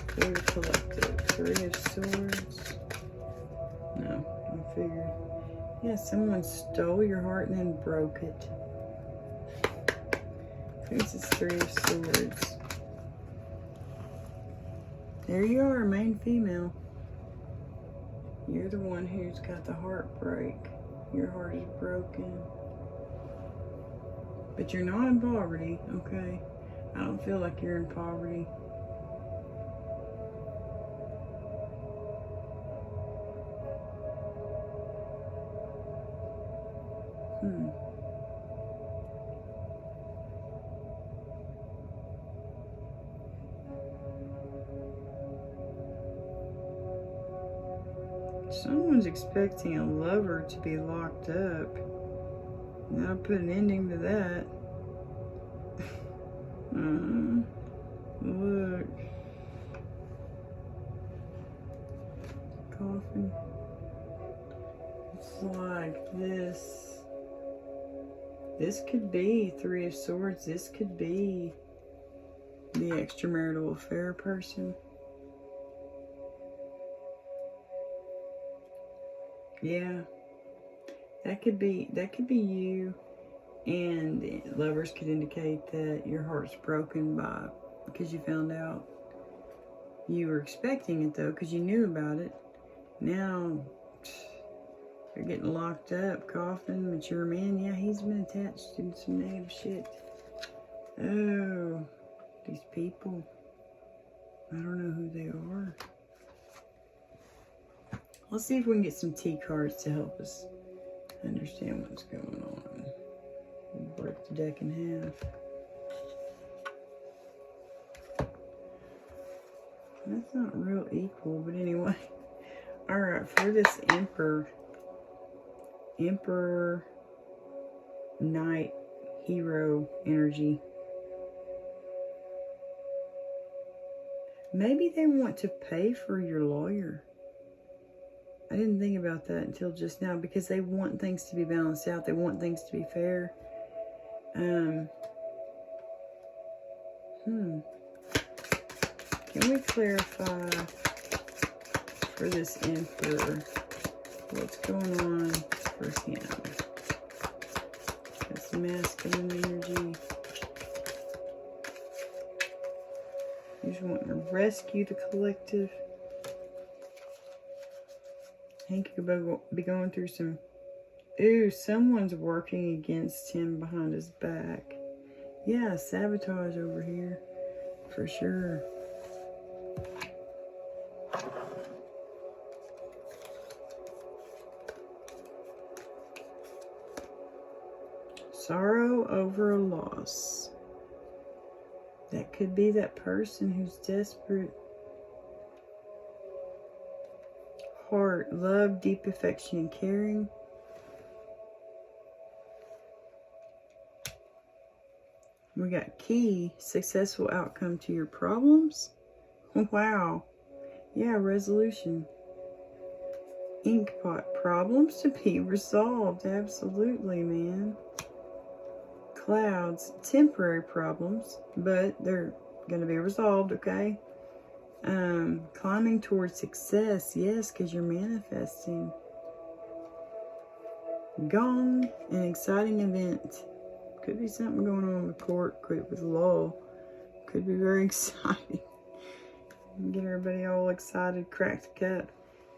for the collective? Three of Swords. No, I figured. Yeah, someone stole your heart and then broke it. This is Three of Swords. There you are, main female. You're the one who's got the heartbreak. Your heart is broken. But you're not in poverty, okay? I don't feel like you're in poverty. Someone's expecting a lover to be locked up. And I'll put an ending to that. Look. Coffin. It's like this. This could be Three of Swords. This could be the extramarital affair person. Yeah. That could be you, and lovers could indicate that your heart's broken because you found out. You were expecting it though, because you knew about it. Now you're getting locked up, coffin, mature man. Yeah, he's been attached to some negative shit. Oh, these people. I don't know who they are. Let's see if we can get some T cards to help us understand what's going on. We'll break the deck in half. That's not real equal, but anyway. Alright, for this Emperor Knight Hero energy. Maybe they want to pay for your lawyer. I didn't think about that until just now, because they want things to be balanced out. They want things to be fair. Can we clarify for this Emperor what's going on for him? some masculine energy. You just want to rescue the collective. Hank could be going through some... Ooh, someone's working against him behind his back. Yeah, sabotage over here. For sure. Sorrow over a loss. That could be that person who's desperate. Heart, love, deep affection and caring. We got key, successful outcome to your problems. Wow. Yeah, resolution. Inkpot, problems to be resolved. Absolutely, man. Clouds, temporary problems, but they're going to be resolved, okay? Climbing towards success. Yes, because you're manifesting. Gong, an exciting event. Could be something going on with court, could with law. Could be very exciting. Get everybody all excited, crack the cup.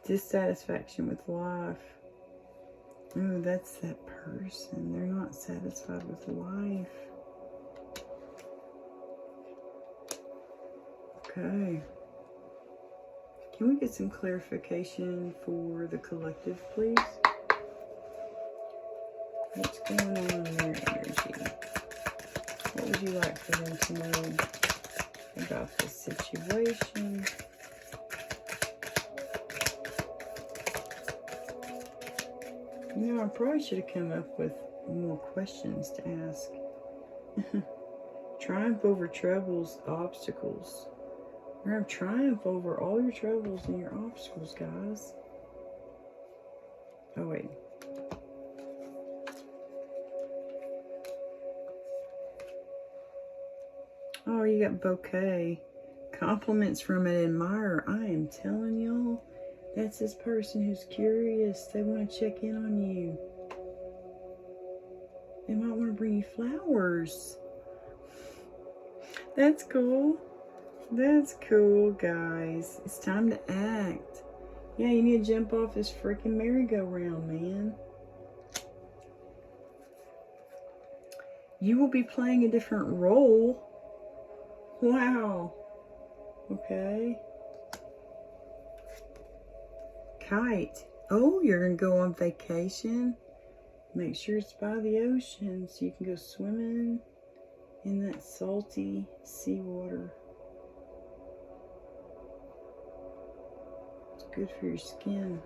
Dissatisfaction with life. Ooh, that's that person. They're not satisfied with life. Okay. Can we get some clarification for the collective, please? What's going on in their energy? What would you like for them to know about this situation? You know, I probably should have come up with more questions to ask. Triumph over troubles, obstacles. We're going to triumph over all your troubles and your obstacles, guys. Oh, wait. Oh, you got bouquet. Compliments from an admirer. I am telling y'all, that's this person who's curious. They want to check in on you. They might want to bring you flowers. That's cool. That's cool, guys. It's time to act. Yeah, you need to jump off this freaking merry-go-round, man. You will be playing a different role. Wow. Okay. Kite. Oh, you're going to go on vacation. Make sure it's by the ocean so you can go swimming in that salty seawater. It's good for your skin.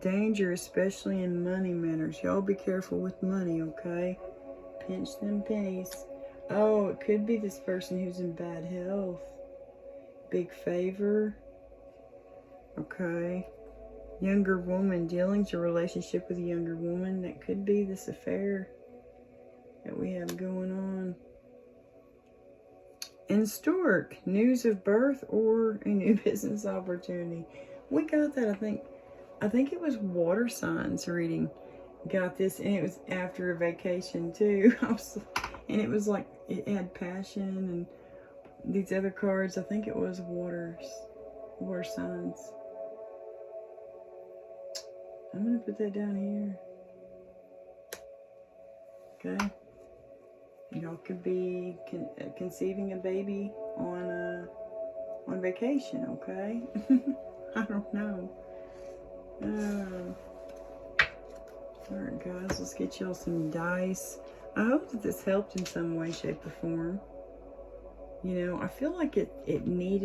Danger, especially in money matters. Y'all be careful with money, okay? Pinch them pennies. Oh, it could be this person who's in bad health. Big favor. Okay. Younger woman. Dealings or relationship with a younger woman. That could be this affair that we have going on. And Stork. News of birth or a new business opportunity. We got that, I think it was water signs reading. Got this, and it was after a vacation too. And it was like, it had passion and these other cards. I think it was water signs. I'm gonna put that down here. Okay. Y'all could be conceiving a baby on vacation. Okay. I don't know. Alright guys, let's get y'all some dice. I hope that this helped in some way, shape, or form. You know, I feel like we need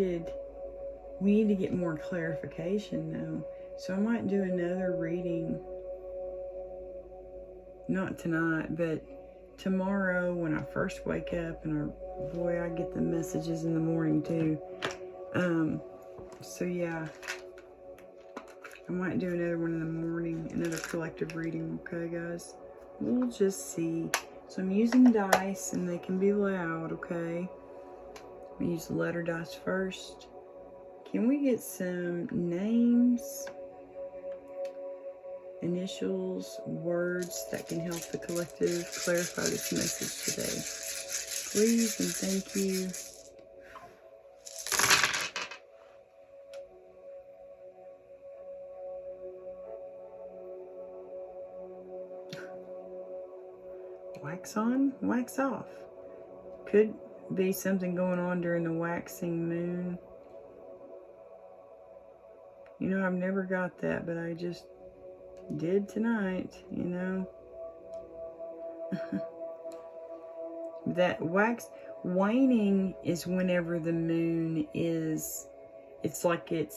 to get more clarification though. So I might do another reading. Not tonight, but tomorrow when I first wake up, and boy, I get the messages in the morning too. So yeah. I might do another one in the morning, another collective reading, okay guys? We'll just see. So I'm using dice, and they can be loud, okay? I'm gonna use the letter dice first. Can we get some names? initials, words that can help the collective clarify this message today. Please and thank you. Wax on, wax off. Could be something going on during the waxing moon. You know, I've never got that, but I just did tonight, you know. That waning is whenever the moon is, it's like it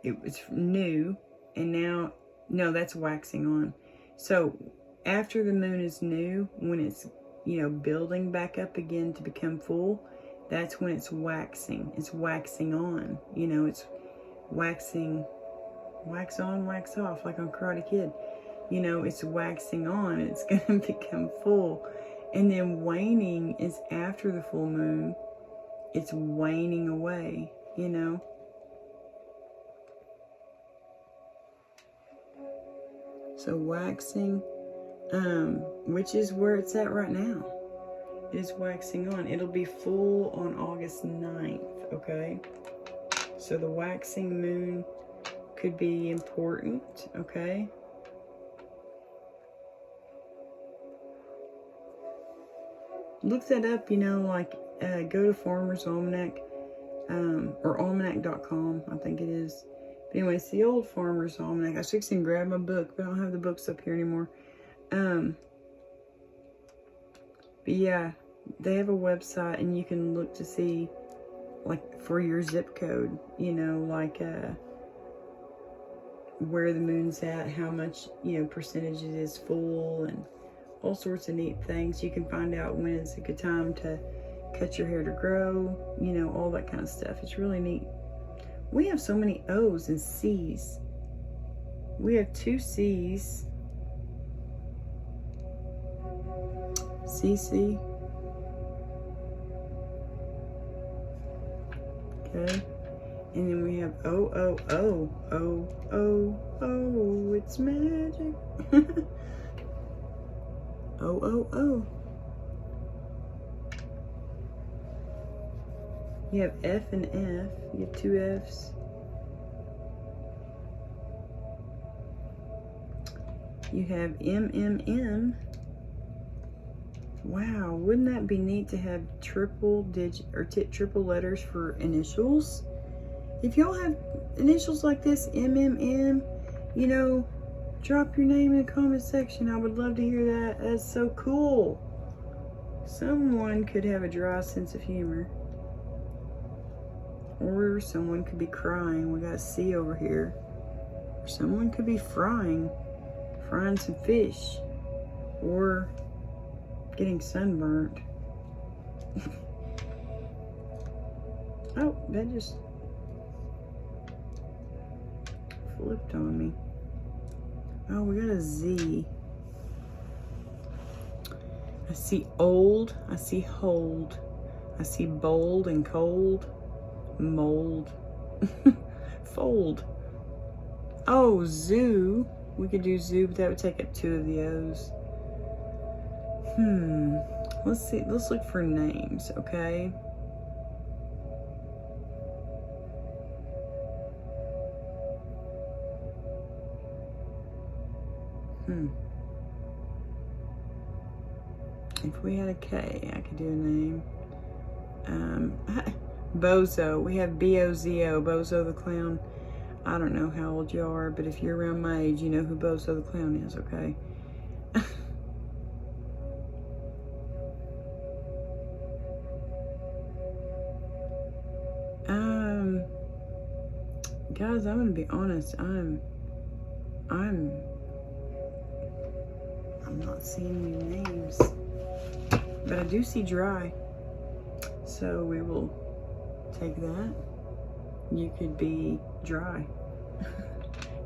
was new, and now, no, that's waxing on. So after the moon is new, when it's, you know, building back up again to become full, that's when it's waxing. It's waxing on, you know, it's waxing, wax on, wax off, like on Karate Kid. You know, it's waxing on, it's going to become full. And then waning is after the full moon. It's waning away, you know. So waxing, which is where it's at right now. It is waxing on. It'll be full on August 9th, okay? So the waxing moon could be important, okay? Look that up, you know, like go to Farmer's Almanac, or almanac.com, I think it is. But anyway, it's the old Farmer's Almanac. I was fixing to grab my book, but I don't have the books up here anymore. But yeah, they have a website, and you can look to see, like, for your zip code, you know, like where the moon's at, how much, you know, percentage it is full, and all sorts of neat things. You can find out when it's a good time to cut your hair to grow, you know, all that kind of stuff. It's really neat. We have so many O's and C's. We have 2 C's. CC. Okay. And then we have O, O, O. O, O, O. It's magic. Oh, oh, oh. You have F and F. You have 2 F's. You have M, M, M. Wow, wouldn't that be neat to have triple letters for initials? If y'all have initials like this, M, M, M, you know, drop your name in the comment section. I would love to hear that. That's so cool. Someone could have a dry sense of humor. Or someone could be crying. We got C over here. Or someone could be frying some fish. Or getting sunburnt. Oh, that just flipped on me. Oh, we got a Z. I see old. I see hold. I see bold and cold. Mold. Fold. Oh, zoo. We could do zoo, but that would take up 2 of the O's. Let's see. Let's look for names, okay? If we had a K, I could do a name. Bozo. We have B-O-Z-O, Bozo the Clown. I don't know how old you are, but if you're around my age, you know who Bozo the Clown is, okay? Guys, I'm gonna be honest. I'm not seeing any names, but I do see dry, so we will take that. You could be dry.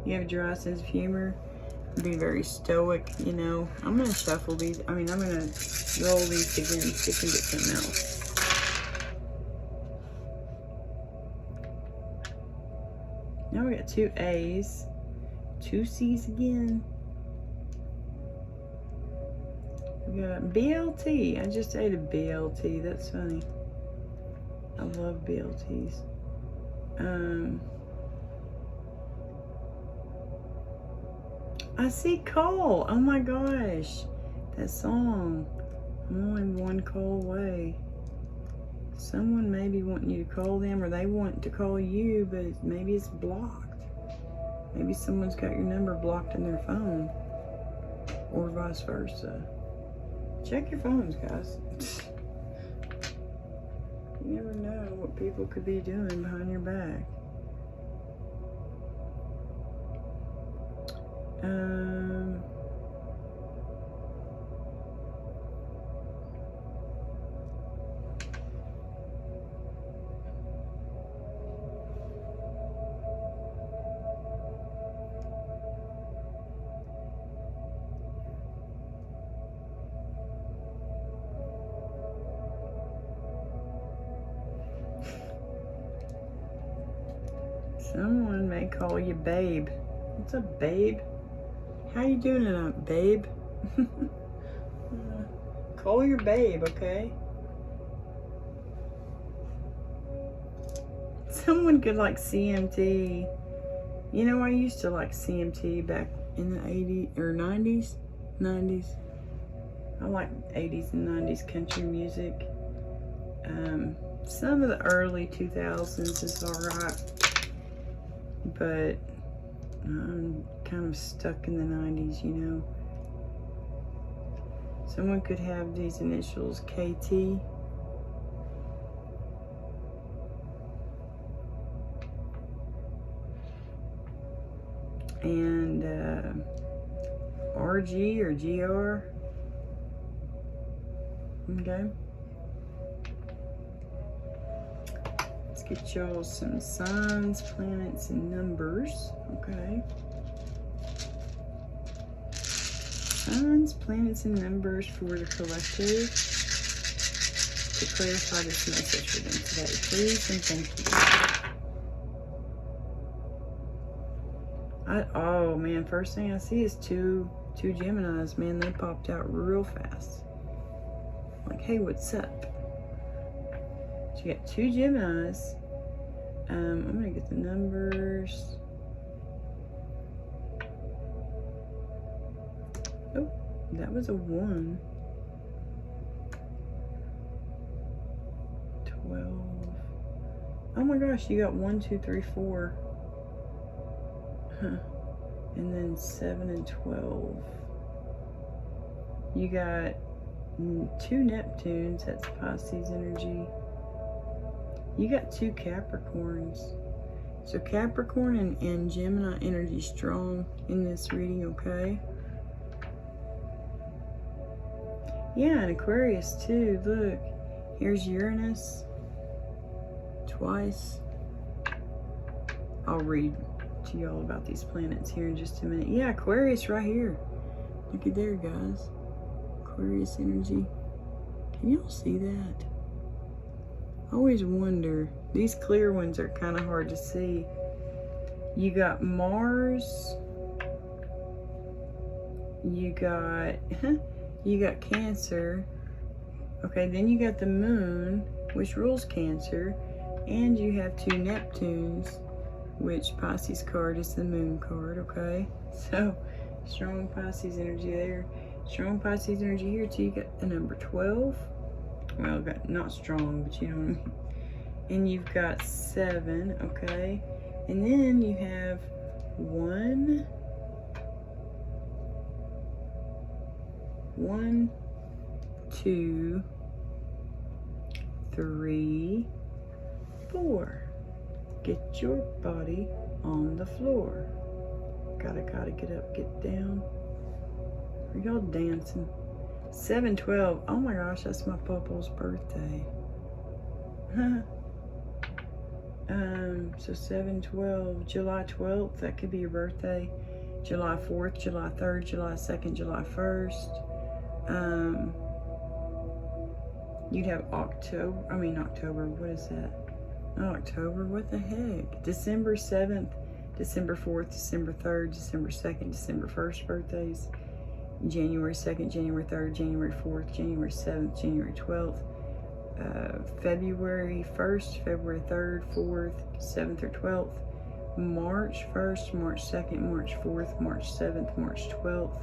You have a dry sense of humor, be very stoic, you know. I'm gonna shuffle these. I'm gonna roll these again so we can get something else. Now we got 2 A's, two C's again. We got BLT. I just ate a BLT. That's funny. I love BLTs. I see call. Oh my gosh. That song. I'm only one call away. Someone may be wanting you to call them, or they want to call you, but maybe it's blocked. Maybe someone's got your number blocked in their phone, or vice versa. Check your phones, guys. You never know what people could be doing behind your back. Someone may call you babe. What's up, babe? How you doing tonight, babe? Call your babe, okay? Someone could like CMT. You know, I used to like CMT back in the 80s or 90s. 90s. I like 80s and 90s country music. Some of the early 2000s is alright. But I'm kind of stuck in the 90s, you know. Someone could have these initials KT. And RG or GR. Okay. Let's get y'all some signs, planets, and numbers. Okay. Signs, planets, and numbers for the collective to clarify this message for them today. Please and thank you. Oh man, first thing I see is two Geminis. Man, they popped out real fast. Like, hey, what's up? So you got two Geminis. I'm gonna get the numbers. Oh, that was a 1. 12. Oh my gosh, you got 1, 2, 3, 4. Huh. And then 7 and 12. You got 2 Neptunes, that's Pisces energy. You got 2 Capricorns. So Capricorn and Gemini energy strong in this reading, okay? Yeah, and Aquarius too. Look, here's Uranus twice. I'll read to y'all about these planets here in just a minute. Yeah, Aquarius right here. Look at there, guys. Aquarius energy. Can y'all see that? I always wonder. These clear ones are kind of hard to see. You got Mars. You got you got Cancer. Okay, then you got the Moon, which rules Cancer, and you have 2 Neptunes, which Pisces card is the Moon card. Okay, so strong Pisces energy there. Strong Pisces energy here too. You got the number 12. Well, not strong, but you know what I mean. And you've got 7, okay? And then you have 1, 2, 3, 4. Get your body on the floor. Gotta get up, get down. Are y'all dancing? 7/12. Oh my gosh, that's my Popo's birthday. So 7/12, July 12th, that could be your birthday. July 4th, July 3rd, July 2nd, July 1st. You'd have October, what is that? Not October, what the heck? December 7th, December 4th, December 3rd, December 2nd, December 1st birthdays. January 2nd, January 3rd, January 4th, January 7th, January 12th. February 1st, February 3rd, 4th, 7th or 12th. March 1st, March 2nd, March 4th, March 7th, March 12th.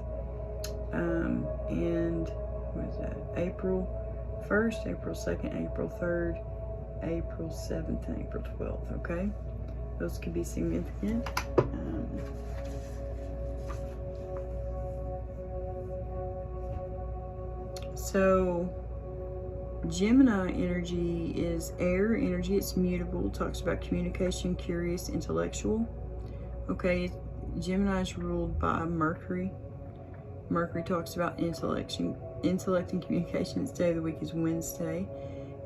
And what is that? April 1st, April 2nd, April 3rd, April 7th, and April 12th, okay? Those could be significant. So Gemini energy is air energy. It's mutable. It talks about communication, curious, intellectual. Okay, Gemini is ruled by Mercury. Mercury talks about intellect and communication. Its day of the week is Wednesday.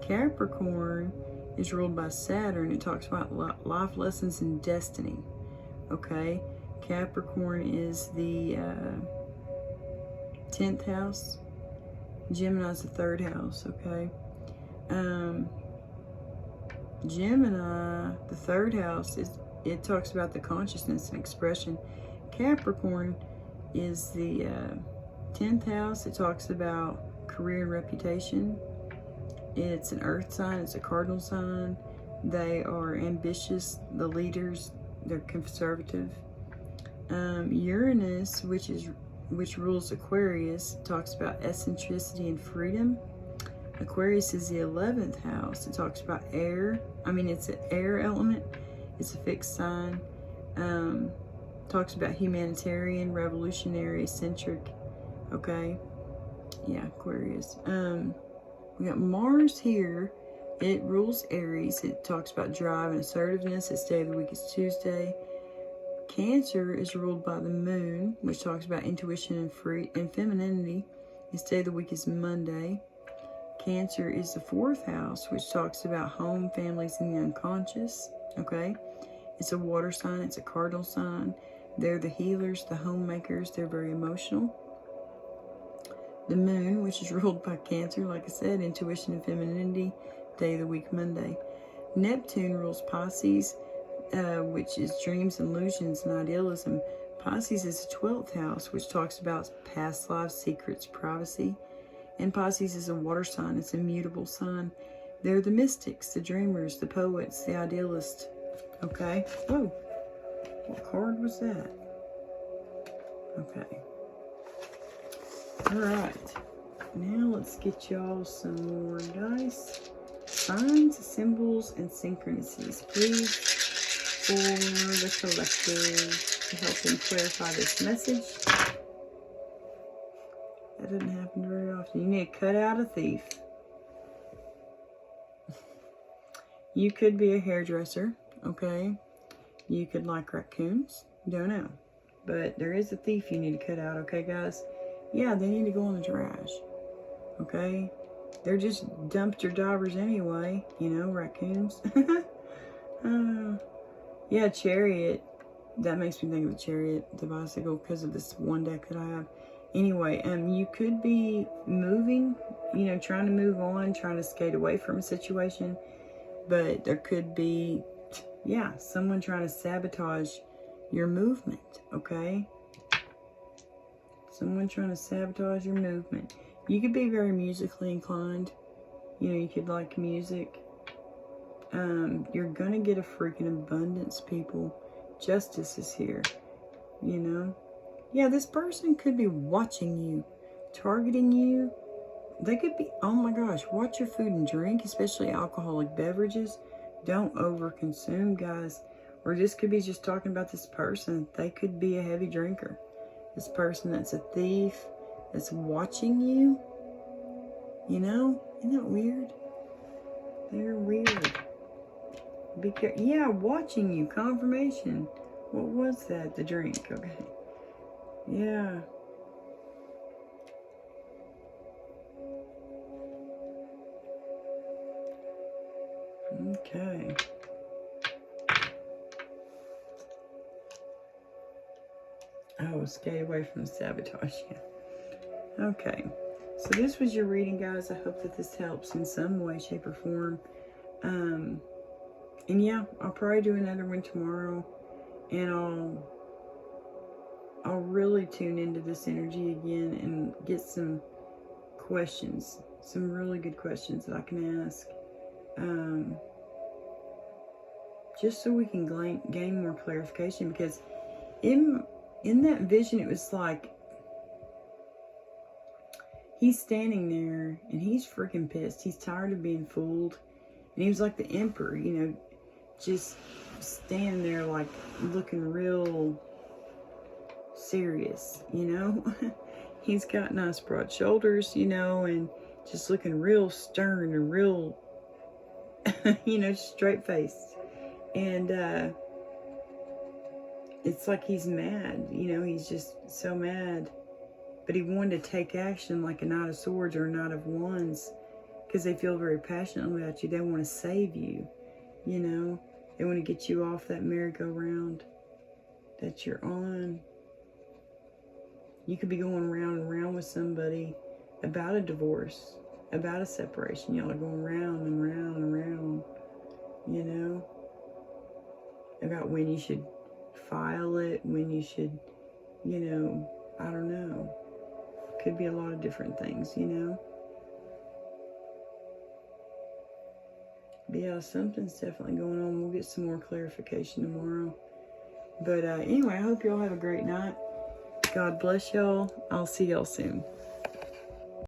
Capricorn is ruled by Saturn. It talks about life lessons and destiny. Okay, Capricorn is the 10th house. Gemini is the 3rd house. Okay, Gemini, the 3rd house, it talks about the consciousness and expression. Capricorn is the 10th house. It talks about career and reputation. It's an earth sign. It's a cardinal sign. They are ambitious, the leaders. They're conservative. Uranus, which rules Aquarius, talks about eccentricity and freedom. Aquarius is the 11th house. It talks about air. It's an air element. It's a fixed sign. Talks about humanitarian, revolutionary, eccentric. Okay. Yeah, Aquarius. We got Mars here. It rules Aries. It talks about drive and assertiveness. Its day of the week is Tuesday. Cancer is ruled by the moon, which talks about intuition and femininity. Its day of the week is Monday. Cancer is the 4th house, which talks about home, families, and the unconscious. Okay. It's a water sign. It's a cardinal sign. They're the healers, the homemakers. They're very emotional. The moon, which is ruled by Cancer, like I said, intuition and femininity, day of the week, Monday. Neptune rules Pisces, which is dreams, illusions, and idealism. Pisces is the 12th house, which talks about past lives, secrets, privacy. And Pisces is a water sign. It's a mutable sign. They're the mystics, the dreamers, the poets, the idealists. Okay. Oh, what card was that? Okay. All right. Now let's get y'all some more dice. Signs, symbols, and synchronicities, please, for the collective to help them clarify this message. That doesn't happen very often. You need to cut out a thief. You could be a hairdresser, okay? You could like raccoons. Don't know. But there is a thief you need to cut out, okay, guys? Yeah, they need to go in the trash, okay? They're just dumpster divers anyway, you know, raccoons. Yeah, Chariot. That makes me think of the Chariot, the bicycle, because of this one deck that I have. Anyway, you could be moving, you know, trying to move on, trying to skate away from a situation. But there could be, yeah, someone trying to sabotage your movement, okay? Someone trying to sabotage your movement. You could be very musically inclined. You know, you could like music. You're going to get a freaking abundance, people. Justice is here, you know? Yeah, this person could be watching you, targeting you. They could be, oh my gosh, watch your food and drink, especially alcoholic beverages. Don't overconsume, guys. Or this could be just talking about this person. They could be a heavy drinker. This person that's a thief, that's watching you. You know? Isn't that weird? They're weird. Be careful. Yeah, watching you. Confirmation. What was that? The drink. Okay. Yeah. Okay. Oh, skate away from the sabotage. Yeah. Okay. So this was your reading, guys. I hope that this helps in some way, shape, or form. And yeah, I'll probably do another one tomorrow. And I'll really tune into this energy again and get some questions, some really good questions that I can ask, just so we can gain more clarification. Because in that vision, it was like he's standing there and he's freaking pissed. He's tired of being fooled, and he was like the emperor, you know, just standing there like looking real serious, you know. He's got nice broad shoulders, you know, and just looking real stern and real, you know, straight faced. And it's like he's mad, you know, he's just so mad. But he wanted to take action like a Knight of Swords or a Knight of Wands, because they feel very passionately about you. They want to save you, you know. They want to get you off that merry-go-round that you're on. You could be going round and round with somebody about a divorce, about a separation. Y'all are going round and round and round, you know, about when you should file it, when you should, you know, I don't know. Could be a lot of different things, you know. But yeah, something's definitely going on. We'll get some more clarification tomorrow. But anyway, I hope y'all have a great night. God bless y'all. I'll see y'all soon.